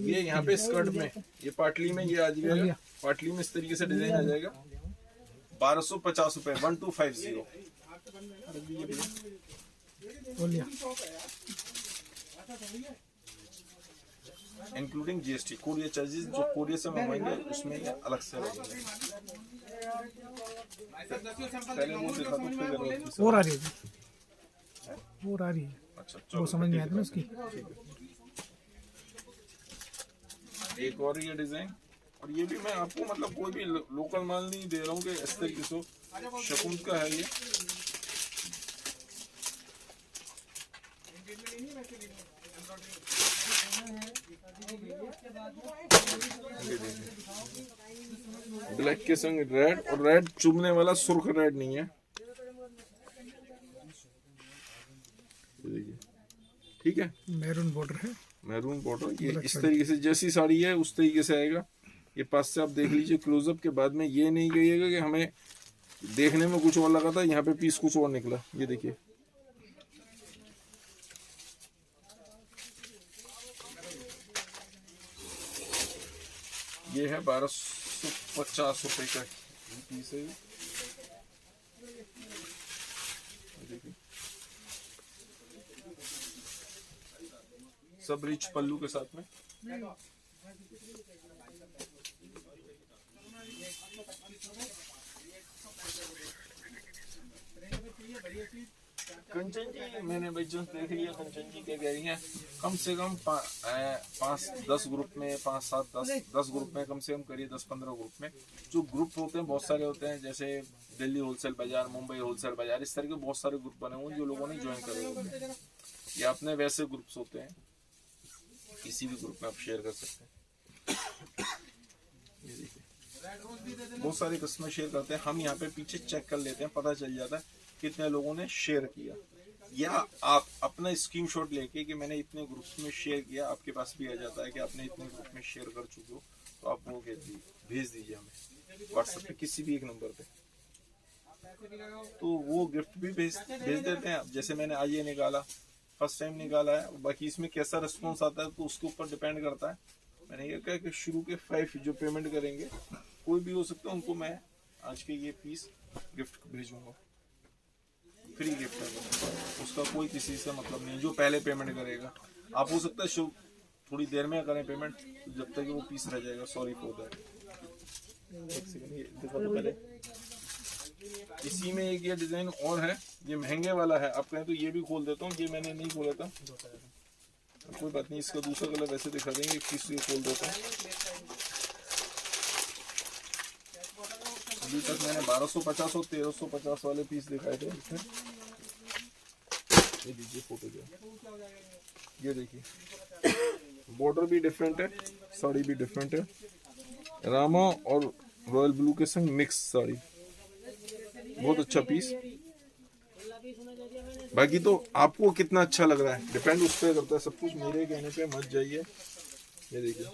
ये यहाँ पे स्कर्ट में, ये पाटली में ये आ जाएगा। पाटली में इस तरीके से डिजाइन आ जाएगा। 1250 रुपए 1250 इंक्लूडिंग जीएसटी। कोरियर चार्जेस जो कोरियर से मंगवाएंगे उसमें ये अलग से लगेंगे। पहले वो दिखा दो फिर और आ रही है, और आ रही है। अच्छा वो समझ में आता ना उसकी। एक और ये डिजाइन, और ये भी मैं आपको मतलब कोई भी लोकल माल नहीं दे रहा हूँ कि इस तरीके से। शकुंत का है ये। ब्लैक के संग रेड, और रेड चुभने वाला सुर्ख रेड नहीं है। देखिए ठीक है, मैरून बॉर्डर है। Maroon border. ये इस तरीके से जैसी साड़ी है उस तरीके से आएगा। ये पास से आप देख लीजिए क्लोजअप के बाद में। ये नहीं कहिएगा कि हमें देखने में कुछ और लगा था, यहाँ पे पीस कुछ और निकला। ये देखिए ये है 1250 रुपए का पीस है। देखिए सब रिच पल्लू के साथ में। कंचन जी मैंने बच्चों देख लिया। कंचन जी क्या कह रही हैं, कम से कम 5-10 ग्रुप में, 5-7-10 ग्रुप में कम से कम करिए, 10-15 ग्रुप में। जो ग्रुप होते हैं बहुत सारे होते हैं, जैसे दिल्ली होलसेल बाजार, मुंबई होलसेल बाजार, इस तरह के बहुत सारे ग्रुप बने हुए हैं जो लोगों ने ज्वाइन करे होते हैं। या अपने वैसे ग्रुप्स होते हैं, किसी भी ग्रुप में आप शेयर कर सकते हैं। ये देखिए बहुत सारे कस्टमर शेयर करते हैं। हम यहाँ पे पीछे चेक कर लेते हैं, पता चल जाता है कितने लोगों ने शेयर किया। या आप अपना स्क्रीनशॉट लेके कि मैंने इतने ग्रुप्स में शेयर किया, आपके पास भी आ जाता है कि आपने इतने ग्रुप में शेयर कर चुके हो, तो आप वो भेज दीजिए हमें व्हाट्सएप पे किसी भी एक नंबर पे, तो वो गिफ्ट भी भेज देते हैं। जैसे मैंने आज ये निकाला, फर्स्ट टाइम निकाला है, बाकी इसमें कैसा रिस्पॉन्स आता है तो उसके ऊपर डिपेंड करता है। मैंने ये कहा कि शुरू के 5 जो पेमेंट करेंगे, कोई भी हो सकता है, उनको मैं आज के ये पीस गिफ्ट भेजूंगा, फ्री गिफ्ट है। उसका कोई किसी से मतलब नहीं। जो पहले पेमेंट करेगा, आप हो सकता है थोड़ी देर में करें पेमेंट, जब तक वो पीस रह जाएगा। Sorry for that. एक सेकंड ये दिखा दो पहले। इसी में एक ये डिजाइन और है, ये महंगे वाला है। आप कहें तो ये भी खोल देता हूँ, ये मैंने नहीं खोला था, कोई बात नहीं। इसका दूसरा कलर वैसे दिखा देंगे, एक पीस ये खोल देता हूँ। अभी तक मैंने 1250 और 1350 वाले पीस दिखाए थे इसमें। ये दीजिए फोटो जो, ये देखिए बॉर्डर भी डिफरेंट है, साड़ी भी डिफरेंट है। रामा और रॉयल ब्लू के संग मिक्स साड़ी, बहुत अच्छा पीस। बाकी तो आपको कितना अच्छा लग रहा है डिपेंड उस पर करता है सब कुछ। मेरे कहने पे मत जाइए। ये देखिए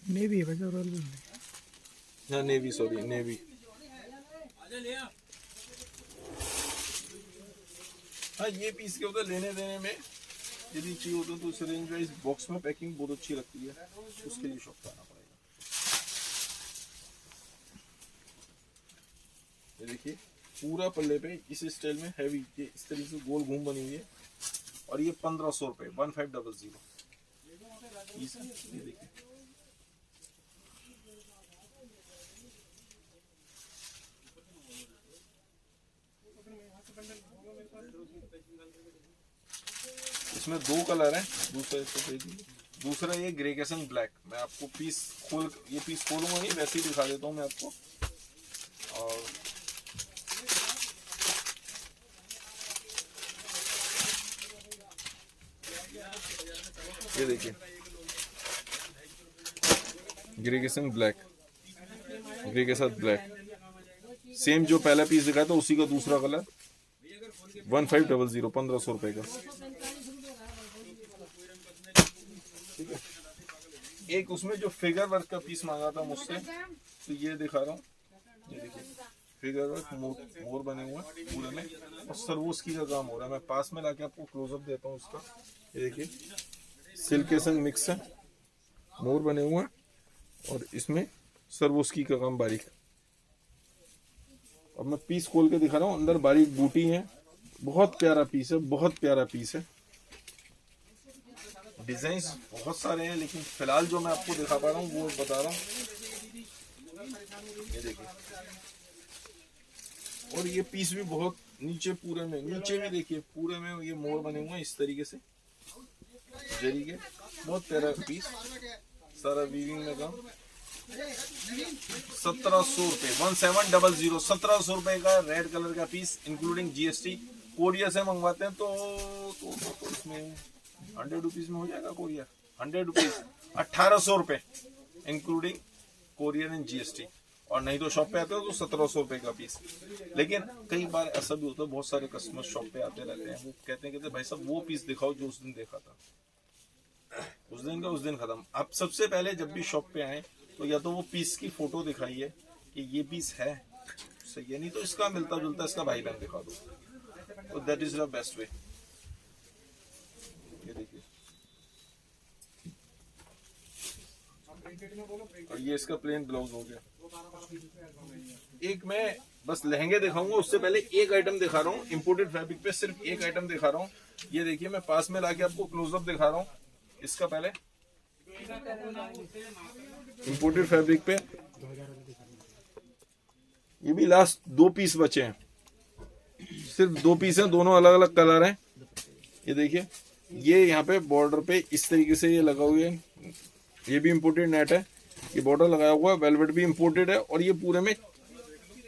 नेवी है भैया, रॉयल ब्लू। हाँ नेवी, सॉरी नेवी। हाँ ये पीस क्या होता है, लेने देने में यदि चाहिए होता है तो इस रेंज वाइज बॉक्स में पैकिंग बहुत अच्छी लगती है, उसके लिए शॉप पे आना पड़ेगा। ये देखिए पूरा पल्ले पे इस स्टाइल में हैवी, ये इस तरीके से गोल घूम बनी हुई है और ये 1500 रुपए 1500 पीस है। ये देखिए इसमें 2 कलर हैं। दूसरा इसको देखिए, दूसरा ये ग्रेगेसन ब्लैक। मैं आपको पीस खोलूंगा नहीं, वैसे ही दिखा देता हूँ मैं आपको। और ये देखिए ग्रेगेसन ब्लैक, ग्रे के साथ ब्लैक, सेम जो पहला पीस दिखाया था उसी का दूसरा कलर 1500 1500 रुपए का। ठीक है, एक उसमें जो फिगर वर्क का पीस मांगा था मुझसे, तो ये दिखा रहा हूँ। ये देखिए फिगर वर्क मोर बने हुए हैं पूरे में और सरवोस्की का काम हो रहा है। मैं पास में लाके आपको क्लोजअप देता हूँ उसका। ये देखिए सिल्क के संग मिक्स है, मोर बने हुए हैं और इसमें सरवोस्की का काम बारीक। अब मैं पीस खोल के दिखा रहा हूँ, अंदर बारीक बूटी है। बहुत प्यारा पीस है, बहुत प्यारा पीस है। डिजाइन्स बहुत सारे हैं लेकिन फिलहाल जो मैं आपको दिखा पा रहा हूँ वो बता रहा हूँ। ये देखिए, और ये पीस भी बहुत नीचे पूरे में, नीचे भी देखिए पूरे में ये मोर बने हुए हैं इस तरीके से जरी के। बहुत प्यारा पीस, सारा वीविंग में काम। 1700 रुपए 1700 1700 रुपए का रेड कलर का पीस इंक्लूडिंग जीएसटी। कोरियर से मंगवाते हैं तो इसमें 100 रुपीज में हो जाएगा कोरियर। 100 रुपीज 1800 रुपए इंक्लूडिंग कोरियर एंड जीएसटी। और नहीं तो शॉप पे आते हो तो 1700 रुपए का पीस। लेकिन कई बार ऐसा भी होता है, बहुत सारे कस्टमर शॉप पे आते रहते हैं, वो कहते हैं भाई साहब वो पीस दिखाओ जो उस दिन देखा था, उस दिन का उस दिन खत्म। आप सबसे पहले जब भी शॉप पे आए तो या तो वो पीस की फोटो दिखाइए कि ये पीस है सही है, नहीं तो इसका मिलता जुलता इसका भाई बहन दिखा दो, तो that is the best way. ये देखिए, और ये इसका प्लेन ब्लाउज हो गया। एक मैं बस लहंगे दिखाऊंगा, उससे पहले एक आइटम दिखा रहा हूँ इंपोर्टेड फैब्रिक पे, सिर्फ एक आइटम दिखा रहा हूँ। ये देखिए मैं पास में लाके आपको क्लोजअप दिखा रहा हूँ। इसका पहले इंपोर्टेड फैब्रिक पे ये भी लास्ट 2 पीस बचे हैं, सिर्फ 2 पीस हैं, दोनों अलग अलग कलर हैं। ये देखिए ये यहाँ पे बॉर्डर पे इस तरीके से ये लगा हुआ है, ये भी इंपोर्टेड नेट है, ये बॉर्डर लगाया हुआ है, वेलवेट भी इंपोर्टेड है। और ये पूरे में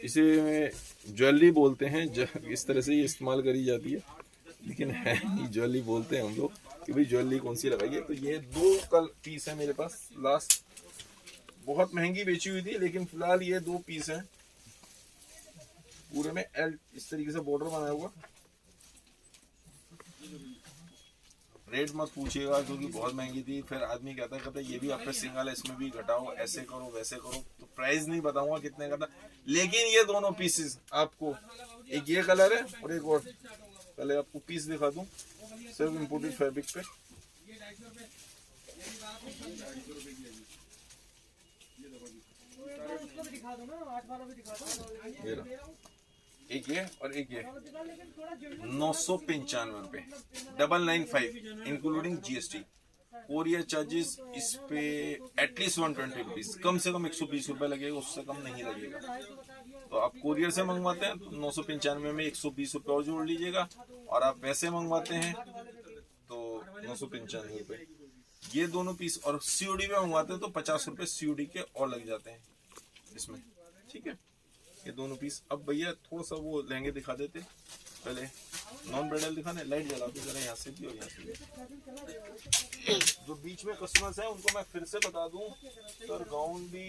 इसे ज्वेलरी बोलते हैं, इस तरह से ये इस्तेमाल करी जाती है, लेकिन है ज्वेलरी बोलते हैं हम लोग कि भाई ज्वेलरी कौन सी लगाई है। तो ये 2 कल पीस है मेरे पास लास्ट, बहुत महंगी बेची हुई थी लेकिन फिलहाल ये 2 पीस हैं पूरे में। एल इस तरीके से बॉर्डर बनाया हुआ। रेट मत पूछिएगा क्योंकि बहुत महंगी थी, फिर आदमी कहता ये भी आप पे सिंगल है, इसमें भी घटाओ, ऐसे करो वैसे करो, तो प्राइस नहीं बताऊंगा कितने का था। लेकिन ये दोनों पीसेस आपको, एक ये कलर है और एक और, पहले आपको पीस दिखा दूं सिर्फ इंपोर्टेड फैब्रिक पे। एक ये और एक ये 995 रुपए 995 इंक्लूडिंग जीएसटी। कोरियर चार्जेस इस पे एटलीस्ट 120 रुपीज, कम से कम 120 रुपए लगेगा, उससे कम नहीं लगेगा। तो आप कोरियर से मंगवाते हैं तो 995 में 120 रुपए और जोड़ लीजिएगा, और आप वैसे मंगवाते हैं तो 995 रुपए ये दोनों पीस। और सीओडी में मंगवाते हैं तो 50 रुपए सीओडी के और लग जाते हैं इसमें। ठीक है, ये दोनों पीस। अब भैया थोड़ा सा वो लहंगे दिखा देते, पहले नॉन ब्राइडल दिखाने, लाइट जला दो जरा यहाँ से भी और यहाँ से भी। जो बीच में कस्टमर्स हैं उनको मैं फिर से बता दूं, सर गाउन भी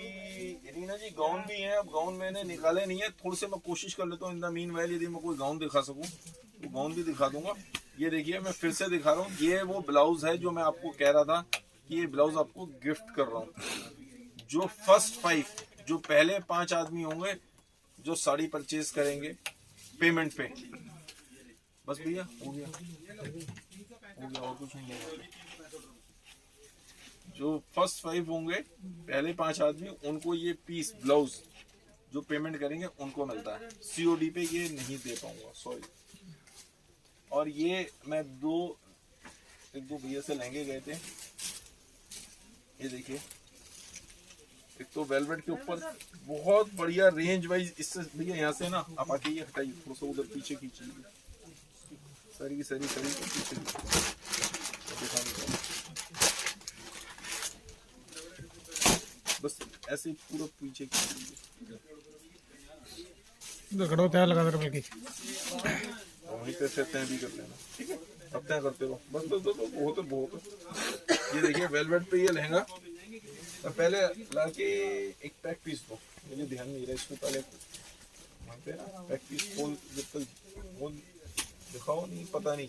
रीना जी गाउन भी हैं, अब गाउन मैंने निकाले नहीं है, थोड़ी से मैं कोशिश कर लेता हूँ इन द मीन वाइल, यदि मैं कोई गाउन दिखा सकूँ तो गाउन भी दिखा दूंगा। ये देखिए मैं फिर से दिखा रहा हूँ, ये वो ब्लाउज है जो मैं आपको कह रहा था कि ये ब्लाउज आपको गिफ्ट कर रहा हूँ। जो फर्स्ट 5, जो पहले 5 आदमी होंगे जो साड़ी परचेज करेंगे पेमेंट पे, बस भैया हो गया और कुछ नहीं होगा। जो फर्स्ट 5 होंगे पहले 5 आदमी, उनको ये पीस ब्लाउज जो पेमेंट करेंगे उनको मिलता है, COD पे ये नहीं दे पाऊंगा, सॉरी। और ये मैं एक दो भैया से लहंगे गए थे, ये देखिए, एक तो वेलवेट के ऊपर बहुत बढ़िया रेंज वाइज। इससे भैया यहाँ से ना आप आके ये हटाइए, थोड़ा सा उधर पीछे खींचिए, सरी को पीछे बस ऐसे पूरा पीछे खींचिए, खड़ा तैयार लगा दे बल्कि वहीं पे से तय भी कर लेना, ठीक है। अब तय करते रहो, बस बहुत। ये देखिए वेलवेट पे ये लहंगा, तो पहले लाके एक पैक पीस दो, मुझे ध्यान नहीं रहा, इसको पहले वहाँ पे ना पैक पीस खोल, जब तक खोल दिखाओ नहीं पता नहीं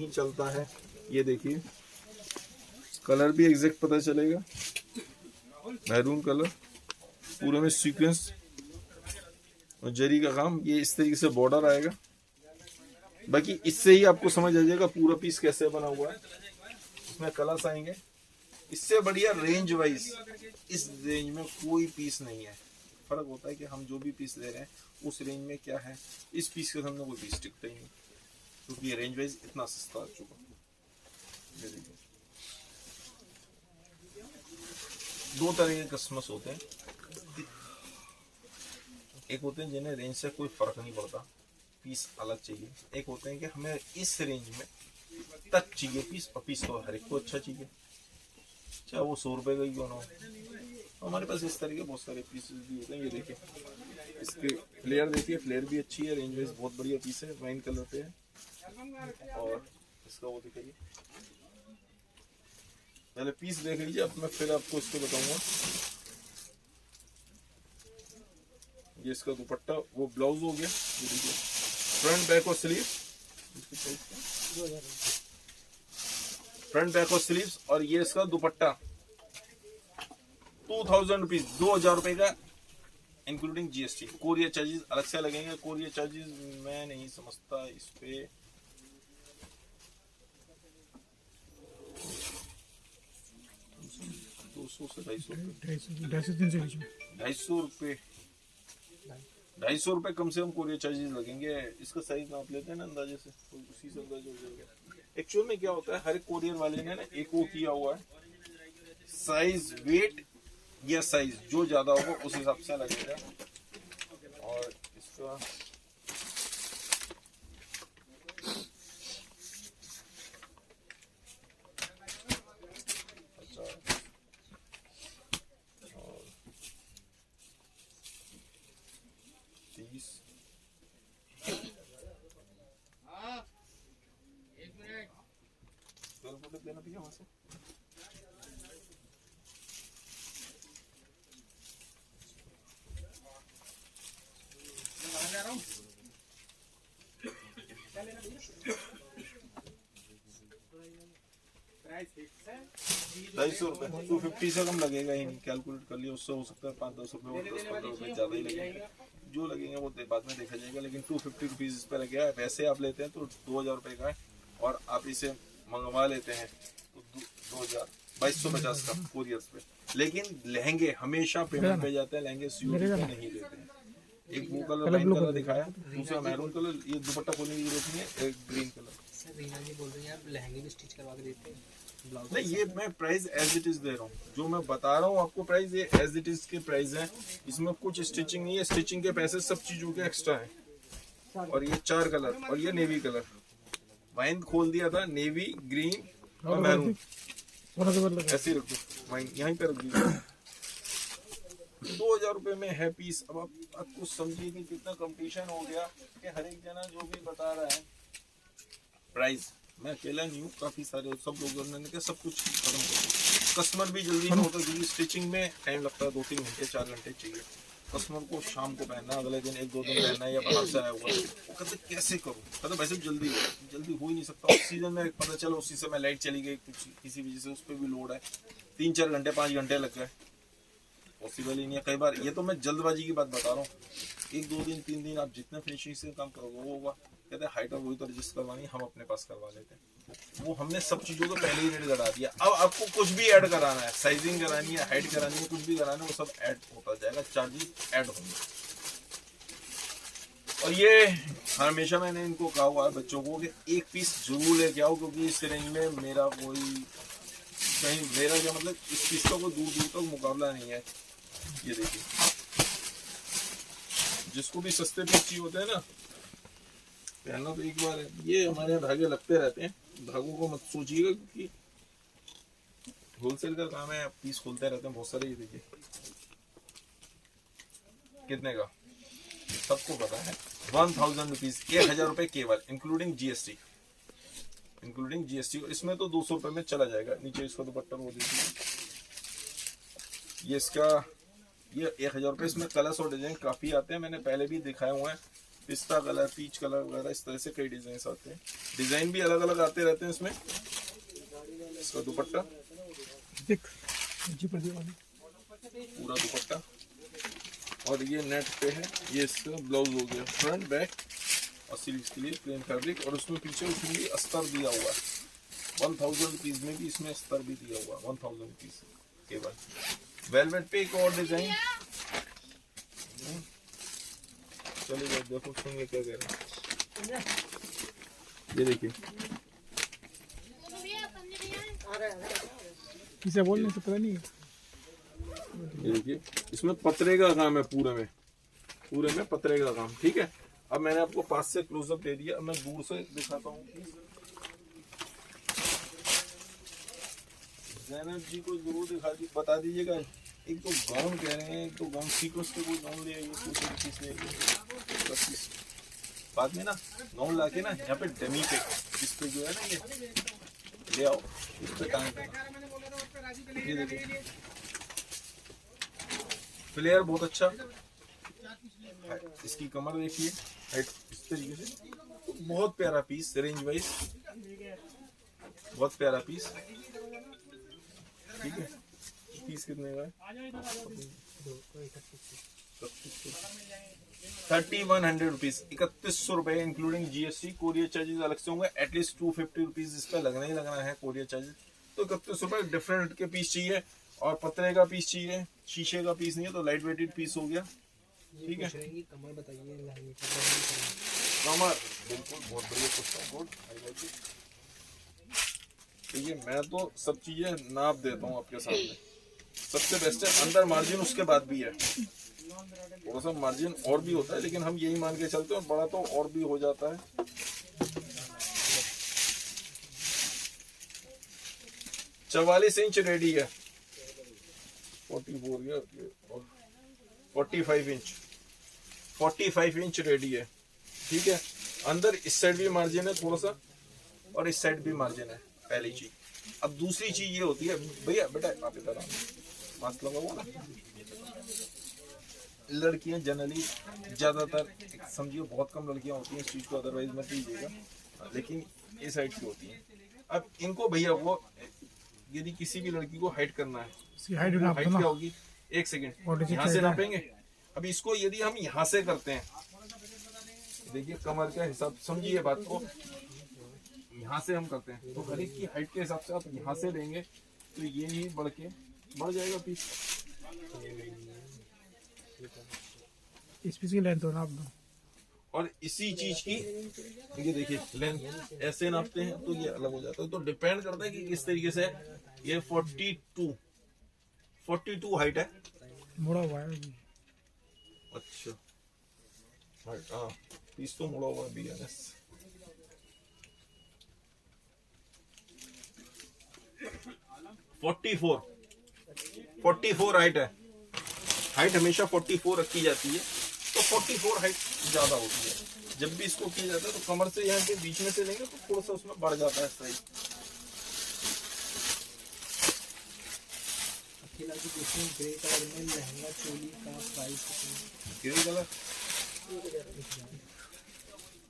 चलता है। ये देखिए कलर भी एग्जैक्ट पता चलेगा, मैरून कलर, पूरे में सीक्वेंस और जरी का काम, ये इस तरीके से बॉर्डर आएगा। बाकी इससे ही आपको समझ आ जाएगा पूरा पीस कैसे बना हुआ है, इसमें कलर्स आएंगे। इससे बढ़िया रेंज वाइज इस रेंज में कोई पीस नहीं है। फर्क होता है कि हम जो भी पीस ले रहे हैं उस रेंज में क्या है, इस पीस के सामने कोई पीस टिकता ही नहीं, क्योंकि ये रेंज वाइज इतना सस्ता आ चुका। ये देखिए, दो तरह के कस्टमर्स होते हैं, एक होते हैं जिन्हें रेंज से कोई फर्क नहीं पड़ता, पीस अलग चाहिए। एक होते हैं कि हमें इस रेंज में तक चाहिए पीस, और पीस तो हर एक को अच्छा चाहिए, चाहे वो 100 रुपए का ही क्यों ना हो। हमारे पास इस तरह के बहुत सारे पीसेस भी होते हैं। ये देखिए, इसके फ्लेयर देखिए, फ्लेयर भी अच्छी है, रेंज वाइज बहुत बढ़िया पीस है, वाइन कलर पे है। और इसका वो दिखाइए, पहले पीस देख लीजिए, अब मैं फिर आपको इसको बताऊंगा। ये इसका दुपट्टा, वो ब्लाउज हो गया, ये देखिए फ्रंट बैक और स्लीव, फ्रंट बैक और स्लीव्स, और ये इसका दुपट्टा 2000 रुपीज, 2000 रुपए का इंक्लूडिंग GST। कोरियर चार्जेस अलग से लगेंगे, कोरियर चार्जेस मैं नहीं समझता इस पे, ₹250 कम से कम कोरियर चार्जेस लगेंगे। इसका साइज नाप लेते हैं ना अंदाजे से, तो उसी से अंदाजा हो जाएगा। एक्चुअल में क्या होता है, हर एक कोरियर वाले ने ना एक वो किया हुआ है, साइज वेट या साइज जो ज्यादा होगा उस हिसाब से लगेगा। और इसका देना भैया वहां से। ₹250, 250 से कम लगेगा ही नहीं, कैलकुलेट कर लिया, उससे हो सकता है 5-10 रुपए और 10-15 रुपए ज्यादा ही लगेंगे, जो लगेंगे वो बाद में देखा जाएगा, लेकिन 250 रुपीज इस पे लगेगा। वैसे आप लेते हैं तो 2000 रुपए का है, और आप इसे मंगवा लेते हैं तो 2250 का कोरियर पे। लेकिन लहंगे हमेशा पेमेंट पे जाते हैं, लहंगे COD पे नहीं देते हैं। एक वो कलर वाइन कलर दिखाया, दूसरा मैरून कलर, ये दुपट्टा खोलने की जरूरत नहीं है, एक ग्रीन कलर। सर रीना जी बोल रही हैं आप लहंगे भी स्टिच करवा के देते हैं? नहीं, ये मैं प्राइस एज इट इज दे रहा हूँ, जो मैं बता रहा हूँ आपको प्राइस, ये एज इट इज के प्राइस है, इसमें कुछ स्टिचिंग नहीं है, स्टिचिंग के पैसे सब चीजों के एक्स्ट्रा है। और ये 4 कलर, और ये नेवी कलर, वाइन खोल दिया था, नेवी, ग्रीन और मैरून, ऐसे रख दो, वाइन यहीं पे रख दीजिए। 2000 रुपए में है पीस। अब आपको समझिए कि कितना कंपटीशन हो गया, कि हर एक जना जो भी बता रहा है प्राइस, मैं अकेला नहीं हूँ, काफी सारे सब लोगों ने क्या सब कुछ खत्म कर दिया। कस्टमर भी जल्दी नहीं होता, क्योंकि स्टिचिंग में टाइम लगता है, 2-3 घंटे 4 घंटे चाहिए। कस्टमर को शाम को पहनना, अगले दिन 1-2 दिन पहनना है, या बाहर से आया हुआ है, वो कहते कैसे करूँ, कहते वैसे जल्दी हो ही नहीं सकता। उस सीजन में पता चला उसी समय लाइट चली गई, कुछ किसी वजह से उस पर भी लोड है, 3-4 घंटे 5 घंटे लग गए, पॉसिबल ही नहीं है कई बार। ये तो मैं जल्दबाजी की बात बता रहा हूँ, 1-2 दिन 3 दिन आप जितने फिनिशिंग से काम करोगे वो होगा। कहते हैं हाइट और वही तो एडजस्ट करवानी है, हम अपने पास करवा लेते हैं। वो हमने सब चीजों को पहले ही रेट करा दिया। अब आपको कुछ भी ऐड कराना है, साइजिंग करानी है, हाइट करानी है, कुछ भी कराना है, वो सब ऐड होता जाएगा, चार्जेस ऐड होंगे। और ये हमेशा मैंने इनको कहा हुआ है बच्चों को कि एक पीस जरूर लेके आओ, क्योंकि इस रेंज में मेरा कोई कहीं, मेरा क्या मतलब, इस पीस का कोई दूर दूर तक मुकाबला नहीं है। ये देखिए, जिसको भी सस्ते पीस चाहिए होते हैं ना, पहनना तो एक बार है। ये हमारे यहाँ धागे लगते रहते हैं, धागों को मत सोचिएगा, क्योंकि होलसेल का काम है, पीस खोलते रहते हैं बहुत सारे। ये देखिए कितने का, सबको पता है, 1000 रुपीज, 1000 रुपए केवल, इंक्लूडिंग जीएसटी, इंक्लूडिंग जीएसटी। इसमें तो 200 रुपए में चला जाएगा। नीचे इसका दुपट्टा वो देखिए, ये इसका, ये 1000 रुपए। इसमें कलर्स और डिजाइन काफी आते हैं, मैंने पहले भी दिखाए हुए हैं, पिस्ता कलर, पीच कलर वगैरह, इस तरह से कई डिजाइन आते हैं। डिजाइन भी अलग अलग आते रहते हैं इसमें। इसका दुपट्टा देख जी पर दीवानी पूरा दुपट्टा, और ये नेट पे है। ये इसका ब्लाउज हो गया, फ्रंट बैक, और स्लीव्स के लिए प्लेन फैब्रिक, और उसमें पीछे उसमें भी अस्तर दिया हुआ है। 1000 रुपीज में भी इसमें अस्तर भी दिया हुआ है, 1000 रुपीज केवल। वेलवेट पे एक और डिजाइन, चलिए देखो, सुनिए क्या कह रहे हैं। ये देखिए, किसे बोलने से पता नहीं है। ये देखिए, इसमें पतरे का काम है, पूरे में पतरे का काम। ठीक है, अब मैंने आपको पास से क्लोजअप दे दिया, अब मैं दूर से दिखाता हूँ। जैनब जी को जरूर बता दीजिएगा। एक तो गाउन कह रहे हैं, एक तो गाउन सीक्वेंस के कोई गाउन ले आइए, कुछ ले आइए। बाद में ना गाउन लाके ना यहाँ पे डमी पे, इस पे जो है ना ये ले आओ, इस पे टांग देना। ये देखिए, फ्लेयर बहुत अच्छा, इसकी कमर देखिए, हाइट इस तरीके से, बहुत प्यारा पीस, रेंज वाइज बहुत प्यारा पीस। ठीक है, पीस कितने का है? 3100 रुपीज, 3100 रुपए, इंक्लूडिंग जीएसटी। कोरियर चार्जेस अलग से होंगे, एटलीस्ट 250 रुपीज इस पे लगना ही लगना है कोरियर चार्जेस। तो 31 रुपए। डिफरेंट के पीस चाहिए, और पतले का पीस चाहिए, शीशे का पीस नहीं है, तो लाइट वेटेड पीस हो गया। ठीक है, कमर बताइए, कमर बिल्कुल बहुत बढ़िया question, good, I like it. ठीक है, मैं तो सब चीजें नाप देता हूँ आपके सामने, सबसे बेस्ट है। अंदर मार्जिन उसके बाद भी है, थोड़ा सा मार्जिन और भी होता है, लेकिन हम यही मान के चलते हैं, बड़ा तो और भी हो जाता है। 44 इंच रेडी है, 44 या 45 इंच, 45 इंच रेडी है। ठीक है, अंदर इस साइड भी मार्जिन है थोड़ा सा, और इस साइड भी मार्जिन है, पहली चीज। अब दूसरी चीज ये होती है, भैया बेटा आप इधर मास्क लगाओ ना। लड़कियां जनरली ज्यादातर, समझिए बहुत कम लड़कियां होती हैं इस चीज को, अदरवाइज मत लीजिएगा, लेकिन इस साइड की होती हैं। अब इनको भैया वो, यदि किसी भी लड़की को हाइट करना है, हाइट क्या होगी, एक सेकेंड, यहाँ से नापेंगे। अब इसको यदि हम यहाँ से करते हैं, देखिए कमर के हिसाब, समझिए बात को, यहाँ से हम करते हैं, तो हर एक की हाइट के हिसाब से आप यहाँ से लेंगे, तो ये ही बढ़ जाएगा पीस। इस पीस की लेंथ हो ना आप दो, और इसी चीज की ये देखिए लेंथ ऐसे नापते हैं, तो ये अलग हो जाता है। तो डिपेंड करता है कि किस तरीके से। ये 42 हाइट है, मुड़ा हुआ है। अच्छा हाइट, हाँ पीस तो मुड़ा हुआ भी है। 44 हाइट है, हाइट हमेशा 44 रखी जाती है, तो 44 हाइट ज्यादा होती है। जब भी इसको किया जाता है तो कमर से यहाँ के बीच में से लेंगे तो थोड़ा सा उसमें बढ़ जाता है साइज। ग्रे कलर में लहंगा चोली का प्राइस, ग्रे कलर,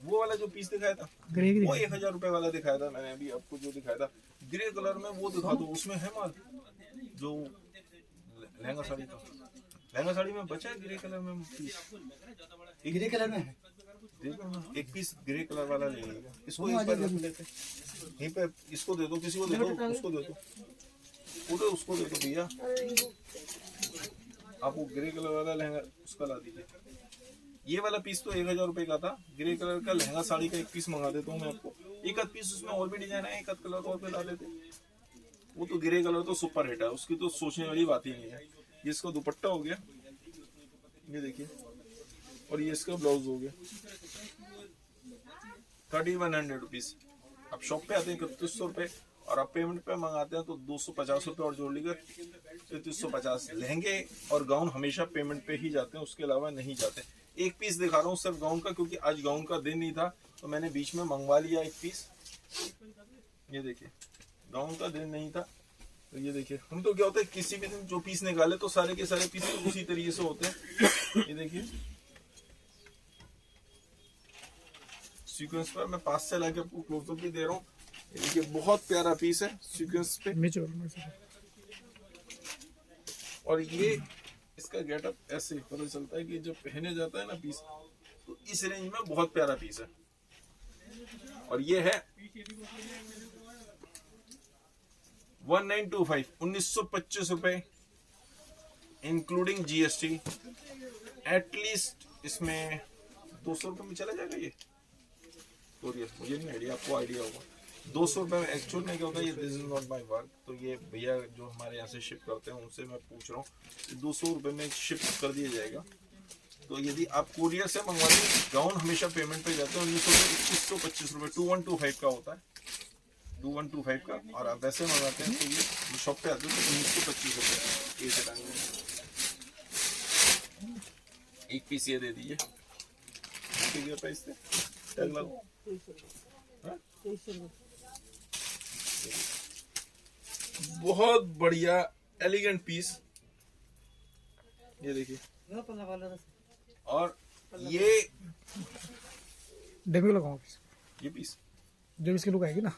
वो वाला जो पीस दिखाया था, ग्रे वो 1000 रुपए वाला दिखाया था मैंने अभी आपको, जो दिखाया था ग्रे कलर में, वो दिखा दो। उसमें है माल जो लहंगा साड़ी का, लहंगा साड़ी में बचा है ग्रे कलर में पीस, ग्रे कलर में है। देखो ना, एक पीस ग्रे कलर वाला ले लीजिएगा, इसको एक बार रख लेते हैं। यहीं पे इसको दे दो, किसी को दे दो, उसको दे दो, पूरे उसको दे दो भैया। आप वो ग्रे कलर वाला लहंगा उसका ला दीजिए। ये वाला पीस तो 1000 रुपए का था। ग्रे कलर का लहंगा साड़ी का एक पीस मंगा देता हूँ मैं आपको। एक आध पीस उसमें और भी डिजाइन है, एक आध कलर और पे ला देते। वो तो ग्रे कलर तो सुपर हिट है, उसकी तो सोचने वाली बात ही नहीं है। ये इसका दुपट्टा हो गया, ये देखिए, और ये इसका ब्लाउज हो गया। 3100 रुपीज। आप शॉप पे आते हैं 3100 रुपए, और आप पेमेंट पे मंगाते हैं तो 250 रुपए और जोड़ लीजिए, 3350। लहंगे और गाउन हमेशा पेमेंट पे ही जाते हैं, उसके अलावा नहीं जाते। एक पीस दिखा रहा हूँ सिर्फ गाउन का, क्योंकि आज गाउन का दिन नहीं था तो मैंने बीच में मंगवा लिया एक पीस। ये देखिए, गाउन का दिन नहीं था तो ये देखिए। हम तो क्या होता है, किसी भी दिन जो पीस निकाले तो सारे के सारे पीस तो उसी तरीके से होते हैं। ये देखिए, सीक्वेंस पर मैं पास से लाके आपको क्लोजअप भी दे रहा हूँ। ये देखिए, बहुत प्यारा पीस है सीक्वेंस पे। और ये इसका गेटअप ऐसे पता चलता है कि जब पहने जाता है ना पीस, तो इस रेंज में बहुत प्यारा पीस है। और ये है 1925, 1925 रुपए इंक्लूडिंग जीएसटी। एटलीस्ट इसमें 200 रुपए में चला जाएगा ये कोरियर, मुझे नहीं आइडिया, आपको आइडिया होगा। 200 रुपए में एक्चुअल में क्या होता है, ये this is not my work, तो ये भैया जो हमारे यहाँ से शिप करते हैं उनसे मैं पूछ रहा हूँ, 200 रुपए में शिप कर दिया जाएगा। तो यदि आप कोरियर से मंगवाते हैं, गाउन हमेशा पेमेंट पे जाते हैं 1925 रुपए, 2125 का होता है, 2125 का। और आप वैसे मंगाते हैं तो ये शॉप पे आते हैं तो 1925 रुपए। ये से एक पीस ये दे दीजिए, प्राइस थे टैग लगाओ। बहुत बढ़िया एलिगेंट पीस, ये देखिए। और ये डमी लगाओ, ये पीस डेविस की लुक आएगी ना।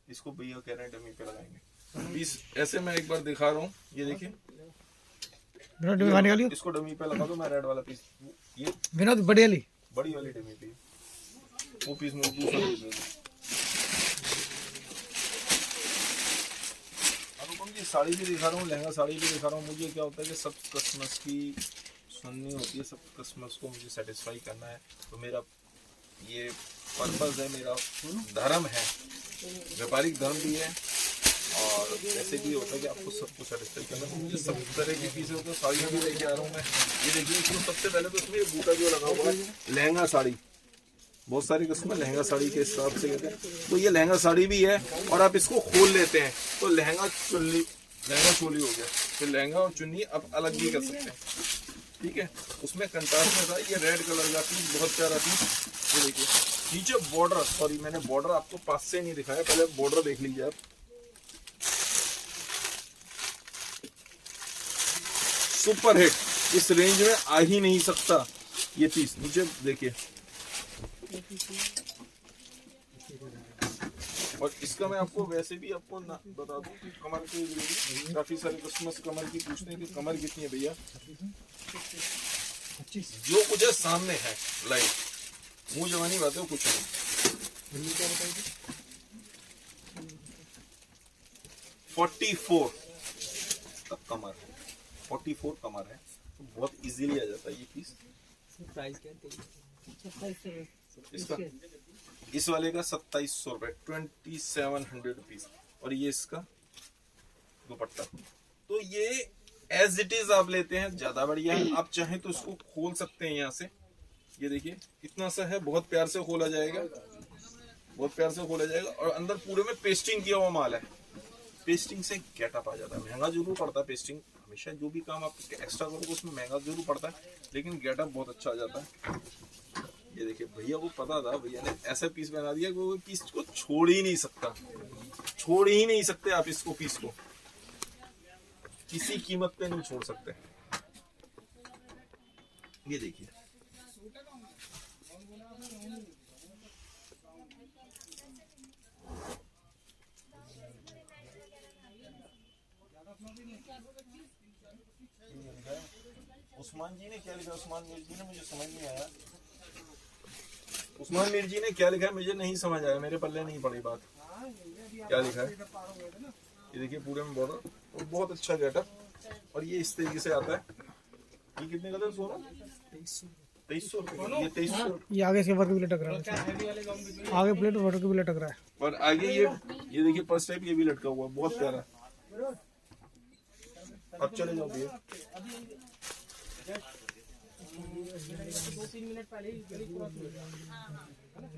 इसको भैया कह रहे हैं डमी पे लगाएंगे पीस। ऐसे मैं एक बार दिखा रहा हूँ, ये देखिए, बिना डमी खाने वाली हो, इसको डमी पे लगा दो। मैं रेड वाला पीस, ये बिना बड़ी वाली, बड़ी वाली डमी पे, वो पीस में दूसरा दे दो। ये साड़ी भी दिखा रहा हूँ, लहंगा साड़ी भी दिखा रहा हूँ। मुझे क्या होता है कि सब कस्टमर्स की सुननी होती है, सब कस्टमर्स को मुझे सेटिस्फाई करना है। तो मेरा ये पर्पस है, मेरा धर्म है, व्यापारिक धर्म भी है, और ऐसे भी होता है कि आपको सबको सेटिस्फाई करना है। मुझे सब तरह की चीज़ें होती है। साड़ियाँ भी लेके आ रहा हूँ मैं, ये देखिए। इसमें सबसे पहले तो इसमें बूटा जो लगा हुआ है, लहंगा साड़ी। बहुत सारे कस्टमर लहंगा साड़ी के हिसाब से कहते हैं, तो ये लहंगा साड़ी भी है। और आप इसको खोल लेते हैं तो लहंगा चोली हो गया। फिर लहंगा और चुन्नी आप अलग भी कर सकते हैं, ठीक है। उसमें कंट्रास्ट में था ये रेड कलर का पीस, बहुत प्यारा पीस। ये देखिए, नीचे बॉर्डर, सॉरी मैंने बॉर्डर आपको पास से नहीं दिखाया, पहले बॉर्डर देख लीजिए आप। सुपर हिट, इस रेंज में आ ही नहीं सकता ये पीस। नीचे देखिए, और इसका मैं आपको वैसे भी आपको बता दूं कि कमर के, काफी सारे कस्टमर्स कमर की पूछते हैं कि कमर कितनी है भैया। जो कुछ है सामने है, लाइव, मुंह जवानी बात है, कुछ नहीं। 44 तक कमर, 44 कमर है, तो बहुत इजीली आ जाता है ये पीस। प्राइस क्या है? इसका इस वाले का 2700 रुपए, 2700 रुपीज। और ये इसका दुपट्टा। तो ये एज इट इज आप लेते हैं, ज्यादा बढ़िया है। आप चाहें तो इसको खोल सकते हैं यहाँ से, ये देखिए इतना सा है, बहुत प्यार से खोला जाएगा, बहुत प्यार से खोला जाएगा। और अंदर पूरे में पेस्टिंग किया हुआ माल है। पेस्टिंग से गेटअप आ जाता है। महंगा जरूर पड़ता है पेस्टिंग, हमेशा जो भी काम आप एक्स्ट्रा करोगे उसमें महंगा जरूर पड़ता है, लेकिन गेटअप बहुत अच्छा आ जाता है। ये देखिए, भैया को पता था, भैया ने ऐसा पीस बना दिया कि वो पीस को छोड़ ही नहीं सकता, छोड़ ही नहीं सकते आप इसको, पीस को किसी कीमत पे नहीं छोड़ सकते। ये देखिए, उस्मान जी ने क्या लिखा, उस्मान जी ने, मुझे समझ नहीं आया। उस्मान मीर जी ने क्या लिखा है मुझे नहीं समझ आया, मेरे पल्ले नहीं पड़ी बात। क्या लिखा है ये देखिए, पूरे में बॉर्डर और बहुत अच्छा गेटअप। और ये इस तरीके से आता है। ये कितने का था सोना? 2300 रुपये। ये 2300। ये आगे से वर्क भी लटक रहा है, आगे प्लेट वर्क भी लटक रहा है। और आगे ये देखिए पर्स टाइप ये भी लटका हुआ है, बहुत प्यारा। अब चले जाओ भैया।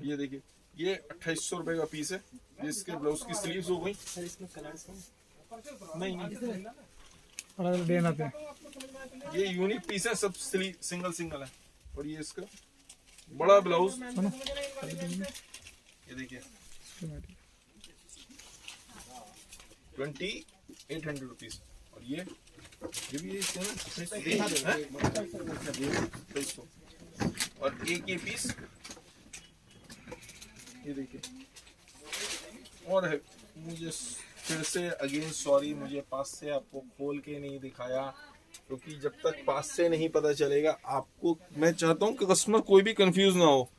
ये देखिए, ये 2800 रुपए का पीस है। इसके ब्लाउज की स्लीव्स हो गई। नहीं अलग डिजाइन आते हैं। ये यूनिक पीस है, सब सिंगल सिंगल है। और ये इसका बड़ा ब्लाउज, ये देखिए 2800 रुपीज। और ये भी और एक ये पीस ये देखिए। और है, मुझे फिर से अगेन सॉरी, मुझे पास से आपको खोल के नहीं दिखाया, क्योंकि जब तक पास से नहीं पता चलेगा आपको, मैं चाहता हूँ कि कस्टमर कोई भी कंफ्यूज ना हो।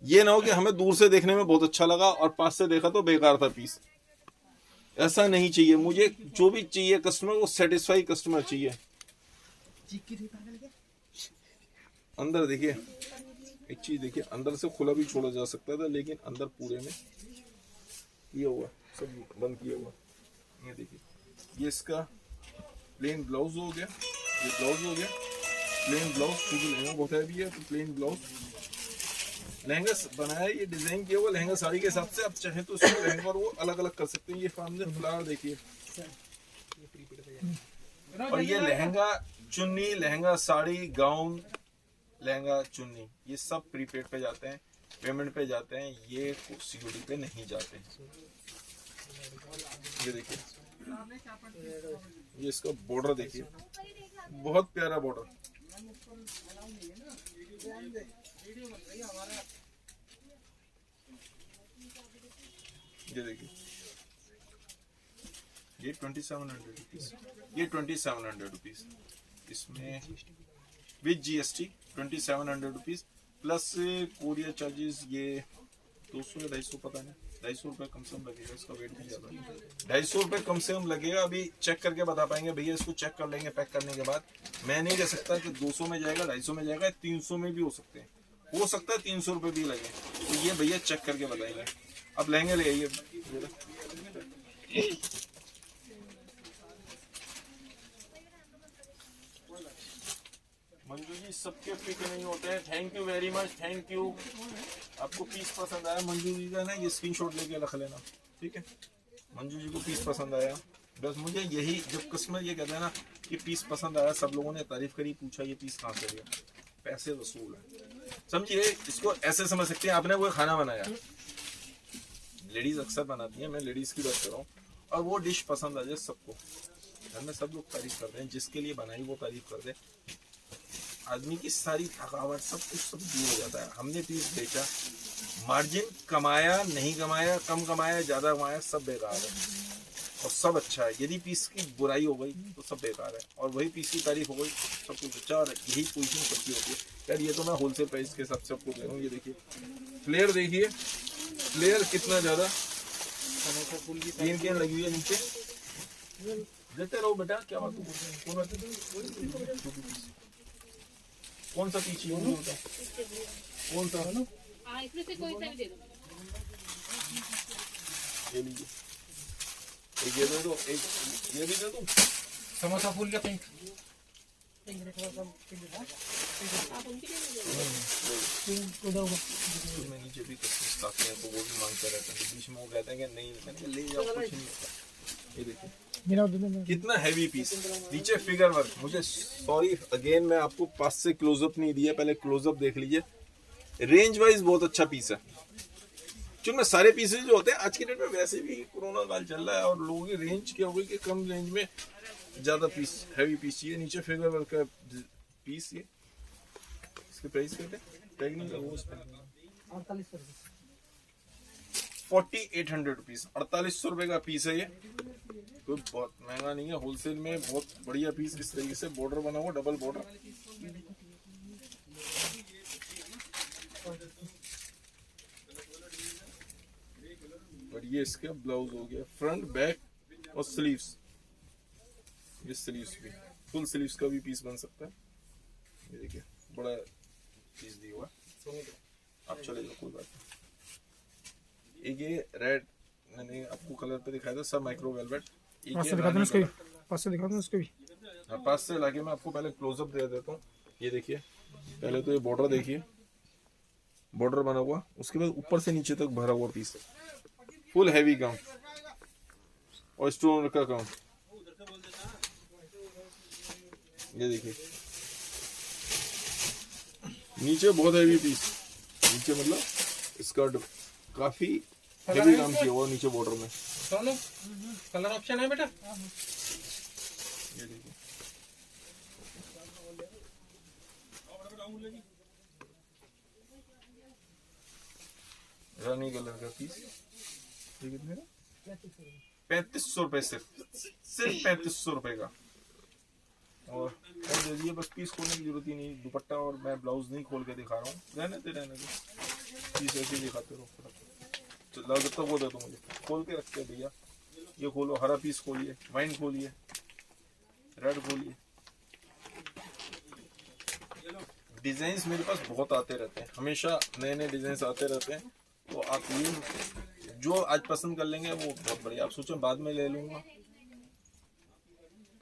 ये ना हो कि हमें दूर से देखने में बहुत अच्छा लगा और पास से देखा तो बेकार था पीस। ऐसा नहीं चाहिए मुझे। जो भी चाहिए कस्टमर, वो सेटिस्फाई कस्टमर चाहिए। अंदर देखिए, एक चीज देखिए, अंदर से खुला भी छोड़ा जा सकता था, लेकिन अंदर पूरे में किया हुआ, सब बंद किया हुआ। ये देखिए, ये इसका प्लेन ब्लाउज हो गया, ये ब्लाउज हो गया प्लेन ब्लाउज, क्योंकि लहंगा बहुत हैवी है तो प्लेन ब्लाउज। लहंगा बनाया, ये डिजाइन किया हुआ लहंगा साड़ी के हिसाब से। आप चाहे तो इसको लहंगा और वो अलग अलग कर सकते हैं। ये सामने फ्लावर देखिए, और ये लहंगा चुन्नी, लहंगा साड़ी, गाउन, लहंगा चुन्नी, ये सब प्रीपेड पे जाते हैं, पेमेंट पे जाते हैं, ये सिक्योरिटी पे नहीं जाते हैं। ये देखिए, ये इसका बॉर्डर देखिए, बहुत प्यारा बॉर्डर। ये देखिए, ये 2700 रुपीज, ये 2700 रुपीज, इसमें with GST 2700 rupees plus courier charges. ये 200 या 250 पता नहीं, 250 रुपये कम से कम लगेगा। इसका वेट भी ज्यादा, 250 रुपये कम से कम लगेगा। अभी चेक करके बता पाएंगे भैया, इसको चेक कर लेंगे पैक करने के बाद। मैं नहीं कह सकता कि 200 में जाएगा, 250 में जाएगा, 300 में भी हो सकते हैं, हो सकता है 300 रुपये भी लगे। तो ये भैया चेक करके बताएंगे। अब लहंगे ले आइए। मंजू जी, सबके फिट नहीं होते हैं। Thank you very much, thank you. आपको पीस पसंद आया मंजू जी का ना, ये स्क्रीनशॉट लेके रख लेना, ठीक है। मंजू जी को पीस पसंद आया, बस मुझे यही, जब कस्टमर ये कहता है ना कि पीस पसंद आया, सब लोगों ने तारीफ करी, पूछा ये पीस कहाँ से लिया, पैसे वसूल है, समझिए। इसको ऐसे समझ सकते हैं, आपने कोई खाना बनाया, लेडीज अक्सर बनाती हैं, मैं लेडीज की बात कर रहा हूँ, और वो डिश पसंद आ जाए सबको, घर में सब लोग तारीफ करते हैं, जिसके लिए बनाई वो तारीफ कर दे, आदमी की सारी थकावट सब कुछ सब दूर हो जाता है। हमने पीस बेचा, मार्जिन कमाया नहीं कमाया, कम कमाया ज्यादा कमाया, सब बेकार है और सब अच्छा है। यदि पीस की बुराई हो गई तो सब बेकार है, और वही पीस की तारीफ हो गई सब कुछ अच्छा। और यही पोजीशन सबकी होती है यार। ये तो मैं होलसेल प्राइस के हिसाब से आपको दे रहा हूँ। ये देखिए फ्लेयर, देखिए फ्लेयर कितना ज्यादा, तीन केन लगी हुई है नीचे। देते रहो बेटा, क्या बात है। कौन सा पीछे कौन सा? इसमें से कोई सा भी दे दो। ये लीजिए, एक ये दे दो, एक ये भी दे दो। समोसा फूल का पिंक। मैं नीचे भी काफी है तो वो भी मांगते रहते हैं, बीच में वो कहते हैं कि नहीं, मैंने ले जाओ, कुछ नहीं होता। ये देखिए कितना हैवी पीस, नीचे फिगर वर्क। मुझे सॉरी अगेन, मैं आपको पास से क्लोजअप नहीं दिया, पहले क्लोजअप देख लीजिए। रेंज वाइज बहुत अच्छा पीस है। क्योंकि सारे पीसेस जो होते हैं आज के डेट में, वैसे भी कोरोना काल चल रहा है और लोगों की रेंज क्या हो गई कि कम रेंज में ज्यादा पीस, हैवी पीस चाहिए। नीचे फिगर वर्क का पीस, ये इसके प्राइस क्या है, टैग नहीं लगा उस पर, 4800 रुपीज, 4800 रुपए का पीस है। ये कोई बहुत महंगा नहीं है, होलसेल में बहुत बढ़िया पीस। इस तरीके से बॉर्डर बना हुआ, डबल बॉर्डर। ये इसका ब्लाउज हो गया, फ्रंट बैक और स्लीव्स। ये स्लीव्स भी फुल स्लीव्स का भी पीस बन सकता है। ये देखिए बड़ा पीस दिया हुआ है। आप चले जाओ, कोई बात नहीं। एक ये रेड मैंने आपको कलर पे दिखाया था, सब माइक्रो वेलवेट। पास से दिखा दो उसको भी, पास से दिखा दो उसको भी। हाँ, पास से लाके मैं आपको पहले क्लोजअप दे देता हूँ। ये देखिए, पहले तो ये बॉर्डर देखिए, बॉर्डर बना हुआ, उसके बाद ऊपर से नीचे तक भरा हुआ पीस, फुल हैवी काम और स्टोन का काम। ये देखिए नीचे बहुत हैवी पीस, नीचे मतलब स्कर्ट काफी हैवी काम किया हुआ नीचे बॉर्डर में। दोनों कलर ऑप्शन है बेटा। ये देखिए रानी कलर का पीस, ये कितने का? 3500 रुपए, सिर्फ 3500 रुपए का। और दे दिए, बस पीस खोलने की जरूरत ही नहीं। दुपट्टा और मैं ब्लाउज नहीं खोल के दिखा रहा हूँ, रहने दे पीस ऐसे ही दिखाते रहो। जब तक वो दे दो मुझे, खोल के रखते भैया। ये खोलो, हरा पीस खोलिए, वाइन खोलिए, रेड खोलिए। डिजाइन्स मेरे पास बहुत आते रहते हैं, हमेशा नए नए डिजाइन्स आते रहते हैं। तो आप ये जो आज पसंद कर लेंगे वो बहुत बढ़िया। आप सोचें बाद में ले लूंगा,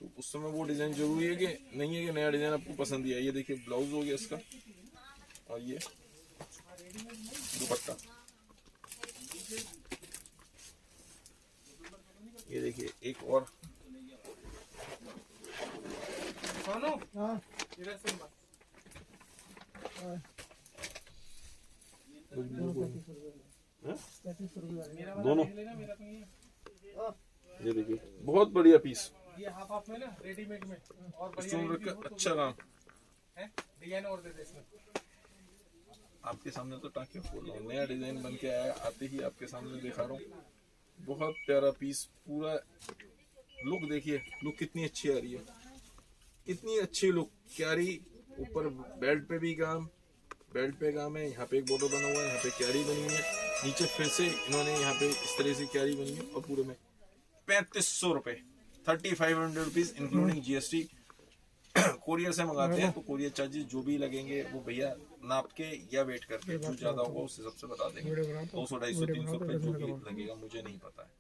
तो उस समय वो डिजाइन जरूरी है कि नहीं है कि नया डिजाइन आपको पसंद ही है। ये देखिए ब्लाउज हो गया इसका, और ये दुपट्टा। ये देखिए एक और, दोनों। ये देखिए बहुत बढ़िया पीस, ये हाफ हाफ में ना, रेडीमेड में और स्टोन वर्क का अच्छा काम है। डिजाइन और दे दे इसमें। आपके सामने तो टाँके खोल रहा हूँ, नया डिजाइन बन के आया, आते ही आपके सामने दिखा रहा हूँ। बहुत प्यारा पीस, पूरा लुक देखिए, लुक कितनी अच्छी आ रही है, इतनी अच्छी लुक। क्यारी ऊपर बेल्ट पे भी काम, बेल्ट पे काम है, यहाँ पे एक बॉर्डर बना हुआ है, यहाँ पे क्यारी बनी है, नीचे फिर से इन्होंने यहाँ पे इस तरह से क्यारी बनी है। और पूरे में 3500 रुपए, 3500 रुपीज इंक्लूडिंग GST। कोरियर से मंगाते हैं तो कोरियर चार्जेस जो भी लगेंगे वो भैया नाप के या वेट करके, जो ज्यादा होगा उस हिसाब से बता देंगे। 200, 250, 300 रुपए जो भी लगेगा मुझे नहीं पता है,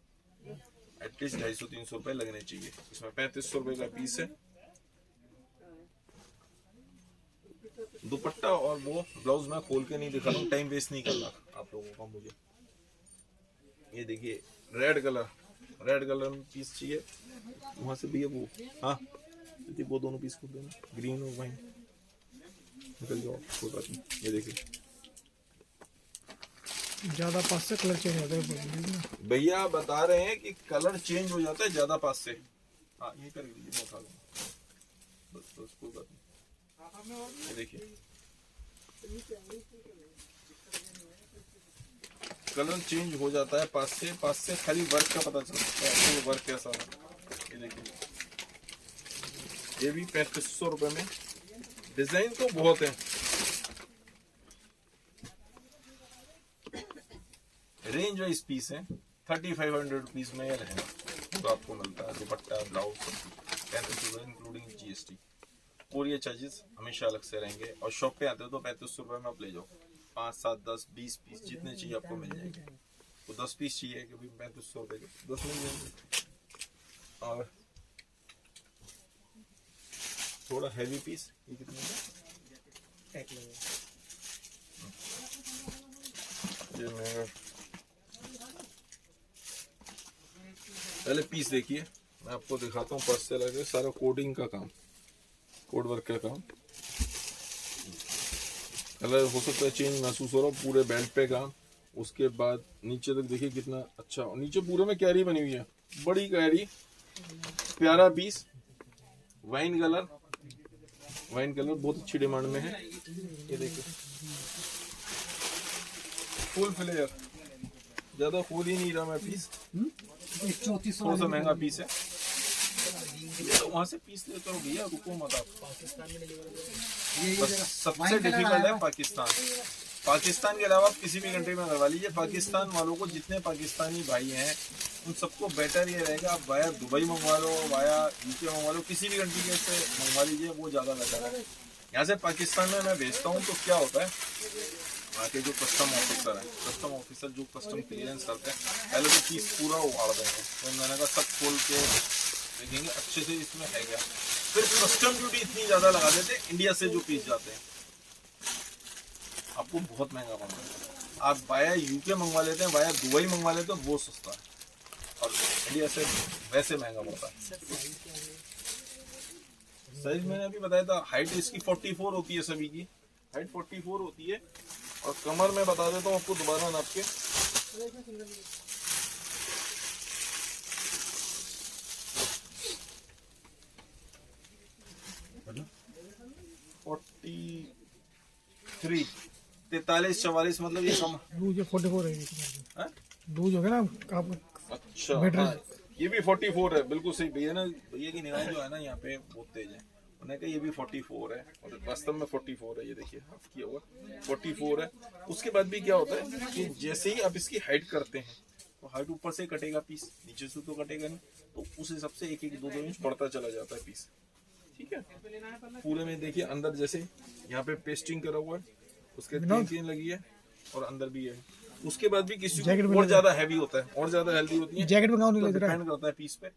एटलीस्ट 250, 300 रुपए लगने चाहिए। इसमें 3500 रुपए का पीस है। दुपट्टा और वो ब्लाउज मैं खोल के नहीं दिखा रहा हूँ, टाइम वेस्ट नहीं करना आप लोगों का मुझे। ये देखिए रेड कलर में पीस चाहिए वहां से भैया वो, हाँ वो दोनों पीस खोल देना, ग्रीन और वाइन। निकल जाओ, कोई बात नहीं। ये देखिए ज्यादा पास से कलर चेंज होता है भैया, बता रहे हैं कि कलर चेंज हो जाता है ज्यादा पास से। हाँ ये कर लीजिए, मैं उठा लूंगा, बस कोई बात नहीं। ये देखिए कलर चेंज हो जाता है पास से खाली वर्क का पता चल सकता है तो वर्क कैसा है। ये देखिए ये भी 3500 रुपए में। डिजाइन तो बहुत है, रेंज वाइज पीस है। 3500 रुपीज में ये रहेगा तो आपको मिलता है दुपट्टा, blouse, 3500 including GST। Courier charges हमेशा अलग से रहेंगे। और शॉप पे आते हो तो 3500 रुपए में आप ले जाओ, 5, 7, 10, 20 पीस जितने चाहिए आपको मिल जाएंगे। तो 10 पीस चाहिए क्योंकि 3500 रुपए के 10 मिल जाएंगे। और थोड़ा हैवी पीस, ये कितने का? ये महंगा। पहले पीस देखिए, मैं आपको दिखाता हूँ पर्स से लगे सारा कोडिंग का काम, कोड वर्क का काम। कलर हो सकता है चेंज महसूस हो रहा, पूरे बेल्ट पे काम। उसके बाद नीचे तक देखिए कितना अच्छा, और नीचे पूरे में कैरी बनी हुई है, बड़ी कैरी, प्यारा पीस। वाइन कलर बहुत अच्छी डिमांड में है। ये देखिए फुल फ्लेयर, ज्यादा खोल ही नहीं रहा मैं पीस, थोड़ा सा महंगा पीस है। तो वहां से पीस लेते हो भैया, रुको मत आप। बस सबसे डिफिकल्ट है पाकिस्तान, पाकिस्तान के अलावा आप किसी भी कंट्री में करवा लीजिए। पाकिस्तान वालों को, जितने पाकिस्तानी भाई हैं उन सबको बेटर ये रहेगा आप वाया दुबई मंगवा लो, वाया यूके मंगवा लो, किसी भी कंट्री के से मंगवा लीजिए, वो ज़्यादा बेटर है। यहाँ से पाकिस्तान में मैं भेजता हूँ तो क्या होता है, वहाँ के जो कस्टम ऑफिसर हैं, कस्टम ऑफिसर जो कस्टम क्लियरेंस करते हैं, पहले तो पीस पूरा उखाड़ देंगे, तो मैंने कहा सब खोल के देखेंगे अच्छे से इसमें है क्या, फिर कस्टम ड्यूटी इतनी ज़्यादा लगा देते हैं इंडिया से जो पीस जाते हैं, आपको बहुत महंगा पड़ता है। आप वाया यूके मंगवा लेते हैं, वाया दुबई मंगवा लेते हैं, वो सस्ता है, और इंडिया से वैसे महंगा पड़ता है। साइज मैंने अभी बताया था, हाइट इसकी 44 होती है, सभी की हाइट 44 होती है, और कमर में बता देता हूँ आपको दोबारा नाप के, फोर्टी 43-44, मतलब ये कम। लूज 44 है हाँ? लूज हो गया ना आप। अच्छा बेटर हाँ, ये भी 44 है, बिल्कुल सही। भैया ना, भैया की निगाहें जो है ना यहाँ पे बहुत तेज है, उन्होंने कहा ये भी 44 है, और वास्तव में 44 है। ये देखिए हाफ किया हुआ 44 है। उसके बाद भी क्या होता है कि जैसे ही आप इसकी हाइट करते हैं तो हाइट ऊपर से कटेगा पीस, नीचे से तो कटेगा नहीं, तो उस हिसाब से 1-2 इंच बढ़ता चला जाता है पीस, ठीक है। पूरे में देखिए अंदर जैसे यहाँ पे पेस्टिंग करा हुआ है, उसके 3 लगी है, और अंदर भी है। उसके बाद भी किसी को और ज्यादा हैवी होता है, और ज्यादा हेल्दी होती है। जैकेट में गाउन नहीं ले रहा, डिपेंड करता है पीस पे।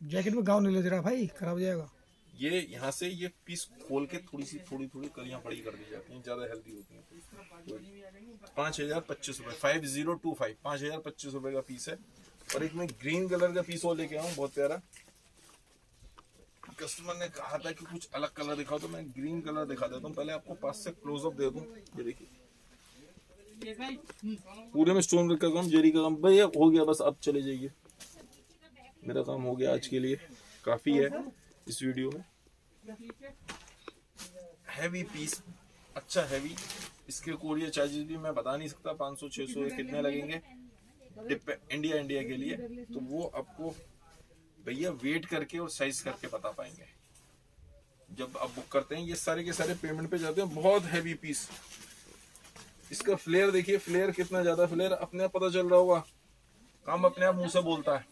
जैकेट में गाउन नहीं ले रहा भाई, खराब हो जाएगा। ये यहाँ से ये पीस खोल के थोड़ी कलियां बड़ी कर दी जाती हैं, ज्यादा हेल्दी होती हैं। 5,025 रुपए, 5025, 5,025 रुपए का पीस है। और एक मैं ग्रीन कलर का पीस और लेके आऊँ, बहुत प्यारा। कस्टमर ने कहा था कि कुछ अलग कलर दिखाओ, तो मैं ग्रीन कलर दिखा देता हूँ। पहले आपको पास से क्लोजअप दे दूं, ये देखिए पूरे में स्टोन वर्क का काम, जेरी का काम। भैया हो गया बस, अब चले जाइए, मेरा काम हो गया आज के लिए, काफी है इस वीडियो में। हैवी पीस, अच्छा हैवी। इसके कोरियर चार्जेस भी मैं बता नहीं सकता, 500-600 कितने लगेंगे इंडिया के लिए, तो वो आपको भैया वेट करके और साइज करके बता पाएंगे जब आप बुक करते हैं। ये सारे के सारे पेमेंट पे जाते हैं। बहुत हैवी पीस। इसका फ्लेयर देखिए, फ्लेयर कितना ज्यादा, फ्लेयर अपने आप पता चल रहा होगा, काम अपने आप मुंह से बोलता है।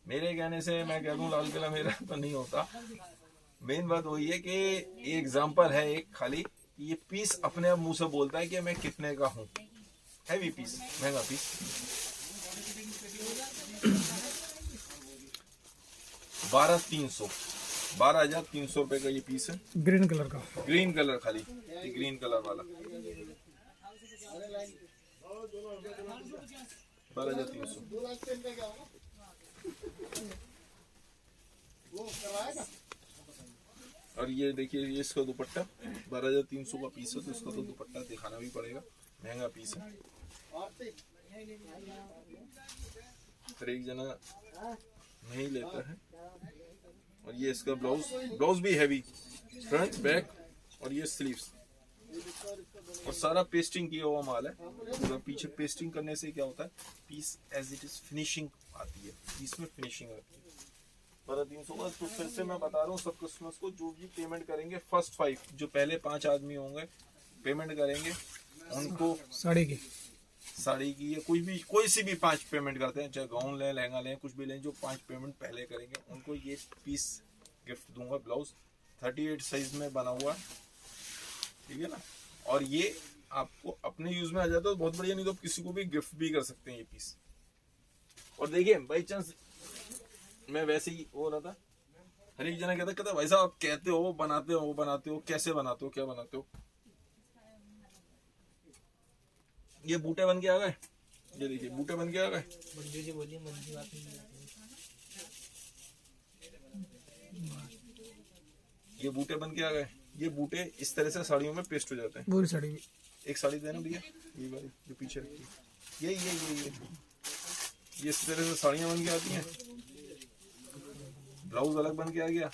मेरे कहने से मैं कह दूं लाल किला मेरा तो नहीं होता। मेन बात वही है कि एग्जाम्पल है एक खाली, ये पीस अपने आप मुंह से बोलता है कि मैं कितने का हूं। हैवी पीस, महंगा पीस। 12,300 रुपए का ये पीस है, ग्रीन कलर का, ग्रीन कलर खाली, ये ग्रीन कलर वाला 12,300। और ये देखिए, ये इसका दुपट्टा 12,300 का पीस है, तो इसका तो दुपट्टा दिखाना भी पड़ेगा, महंगा पीस है। हर एक जना नहीं लेता है। और ये इसका ब्लाउज भी हैवी, फ्रंट बैक, और ये स्लीव्स, और सारा पेस्टिंग किया हुआ माल है। तो पीछे पेस्टिंग करने से क्या होता है, piece as it is finishing आती है, पीस में फिनिशिंग आती है। 12,300 का। तो फिर से मैं बता रहा हूँ सब कस्टमर्स को, जो भी पेमेंट करेंगे फर्स्ट 5, जो पहले 5 आदमी होंगे पेमेंट करेंगे, उनको साड़ी की या कोई सी भी 5 पेमेंट करते हैं, चाहे गाउन लें, लहंगा लें, कुछ भी लें, जो 5 पेमेंट पहले करेंगे उनको ये पीस गिफ्ट दूंगा। ब्लाउज 38 साइज में बना हुआ, ठीक है ना। और ये आपको अपने यूज में आ जाता है तो बहुत बढ़िया, नहीं तो किसी को भी गिफ्ट भी कर सकते हैं ये पीस। और देखिए बाई चांस मैं वैसे ही हो रहा था, हर एक जना कहता भाई साहब आप कहते हो बनाते हो, वो बनाते हो, कैसे बनाते हो, क्या बनाते हो। ये बूटे बन के आ गए, ये देखिए बूटे बन के आ गए। ये बूटे बन के आ गए। ये बूटे इस तरह से साड़ियों में पेस्ट हो जाते हैं। पूरी साड़ी में एक साड़ी देना भैया, ये वाली जो पीछे रखी है, ये इस तरह से साड़ियां बन के आती हैं। ब्लाउज अलग बन के आ गया,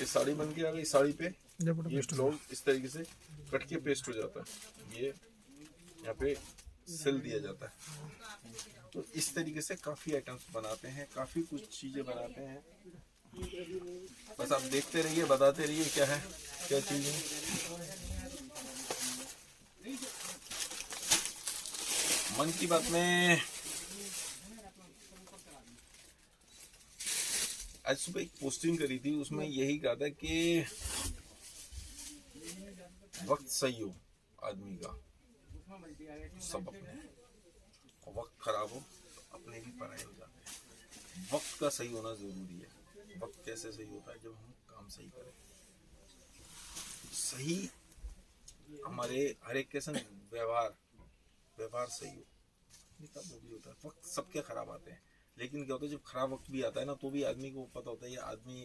ये साड़ी बन के आ गई, साड़ी पे ये ब्लाउज इस तरीके से कट के पेस्ट हो जाता है। ये यहाँ पे सिल दिया जाता है। तो इस तरीके से काफी आइटम्स बनाते हैं, काफी कुछ चीजें बनाते हैं। बस आप देखते रहिए, बताते रहिए क्या है क्या चीज है। मन की बात में आज सुबह एक पोस्टिंग करी थी, उसमें यही कहा था कि वक्त सही हो आदमी का सब अपने, और वक्त खराब हो तो अपने भी पराये हो जाते हैं। वक्त का सही होना जरूरी है। वक्त कैसे सही होता है? जब हम काम सही करें, सही हमारे हर एक के संग व्यवहार सही हो, तब वो भी होता है। वक्त सबके खराब आते हैं, लेकिन क्या होता है जब खराब वक्त भी आता है ना, तो भी आदमी को पता होता है ये आदमी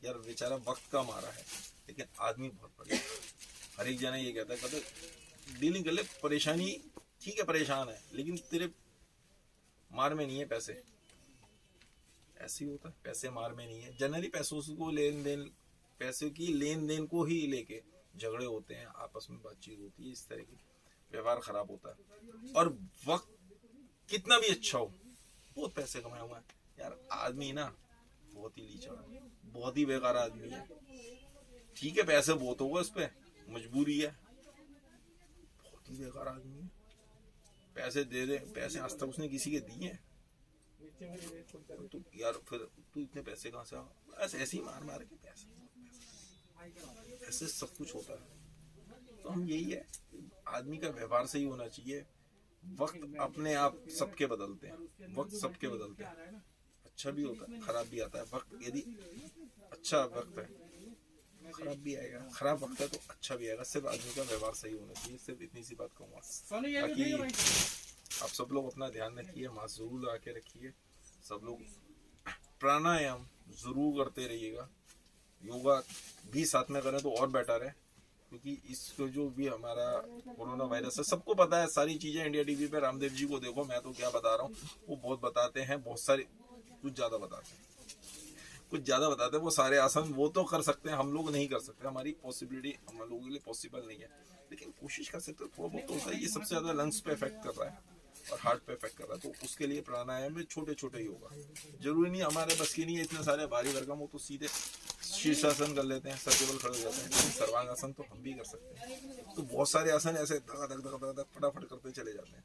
यार बेचारा वक्त का मारा है, लेकिन आदमी बहुत बढ़िया है। हर एक जना ये कहता है कभी डीलिंग कर ले, परेशानी ठीक है, परेशान है, लेकिन तेरे मार में नहीं है पैसे। ऐसे ही होता है, पैसे मार में नहीं है। जनरली पैसों को लेन देन, पैसे की लेन देन को ही लेके झगड़े होते हैं, आपस में बातचीत होती है, इस तरह की व्यवहार खराब होता है। और वक्त कितना भी अच्छा हो, बहुत पैसे कमाया हुआ है यार, आदमी ना बहुत ही लीचा है, बहुत ही बेकार आदमी है। ठीक है पैसे बहुत होगा, उस पर मजबूरी है, बहुत ही बेकार आदमी है। पैसे दे दे, पैसे आज तक उसने किसी के दिए हैं तो यार फिर तू इतने पैसे कहाँ से आ? ऐसे ही मार के पैसे, ऐसे सब कुछ होता है। तो हम यही है, आदमी का व्यवहार सही होना चाहिए। वक्त अपने आप सबके बदलते हैं, वक्त सबके बदलते हैं, अच्छा भी होता है, खराब भी आता है। वक्त यदि अच्छा वक्त है, खराब भी आएगा, खराब वक्त है तो अच्छा भी आएगा। सिर्फ आदमी का व्यवहार सही होना चाहिए, सिर्फ इतनी सी बात कहूँगा। बाकी आप सब लोग अपना ध्यान रखिए, मास्क जरूर लगा के रखिए, सब लोग प्राणायाम जरूर करते रहिएगा। योगा भी साथ में करें तो और बेटर है, क्योंकि इसको जो भी हमारा कोरोना वायरस है, सबको पता है सारी चीजें। इंडिया टीवी पे रामदेव जी को देखो, मैं तो क्या बता रहा हूँ, वो बहुत बताते हैं, बहुत सारे कुछ ज्यादा बताते हैं, वो सारे आसन वो तो कर सकते हैं, हम लोग नहीं कर सकते, हमारी पॉसिबिलिटी हम लोगों के लिए पॉसिबल नहीं है, लेकिन कोशिश कर सकते हैं, थोड़ा बहुत तो होता है। ये सबसे ज्यादा लंग्स पे इफेक्ट कर रहा है और हार्ट पे इफेक्ट कर रहा है, तो उसके लिए प्राणायाम में छोटे छोटे योगा, जरूरी नहीं हमारे बस की नहीं है इतने सारे भारी भरकम, वो तो सीधे शीर्षासन कर लेते हैं, सर्जिकल खड़े हो जाते हैं, लेकिन सर्वांगासन तो हम भी कर सकते हैं। तो बहुत सारे आसन ऐसे धक फटाफट करते चले जाते हैं,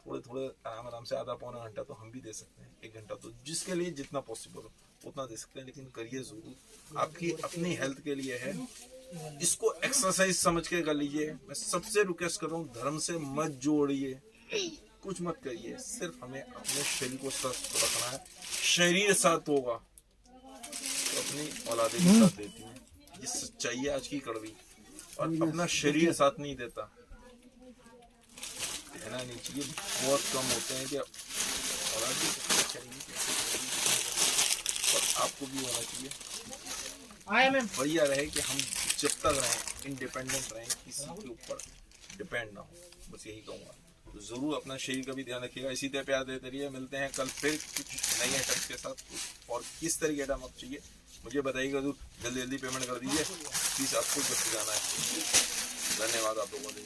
थोड़े थोड़े आराम से आधा पौना घंटा तो हम भी दे सकते हैं, 1 घंटा तो जिसके लिए जितना पॉसिबल हो उतना दे सकते हैं, लेकिन करिए जरूर, आपकी अपनी हेल्थ के लिए है। इसको एक्सरसाइज समझ के कर लीजिए। मैं सबसे रिक्वेस्ट कर रहा हूँ, धर्म से मत जोड़िए, कुछ मत करिए, सिर्फ हमें अपने शरीर को स्वस्थ रखना है। शरीर साथ होगा तो अपनी औलादे भी साथ देती है, ये सच्चाई है आज की कड़वी। और अपना शरीर साथ नहीं देता, कहना नहीं चाहिए, बहुत कम होते हैं कि औलाद भी और आपको भी होना चाहिए। बढ़िया रहे कि हम जब तक रहें इंडिपेंडेंट रहें, किसी के ऊपर डिपेंड ना हो, बस यही कहूँगा। तो जरूर अपना शरीर का भी ध्यान रखिएगा। इसी तरह प्यार देते रहिए, मिलते हैं कल फिर कुछ नए आइटम्स के साथ। और किस तरह के आइटम आप चाहिए मुझे बताइएगा, जल्दी पेमेंट कर दीजिए, प्लीज आपको जब जाना है। धन्यवाद आप लोगों को।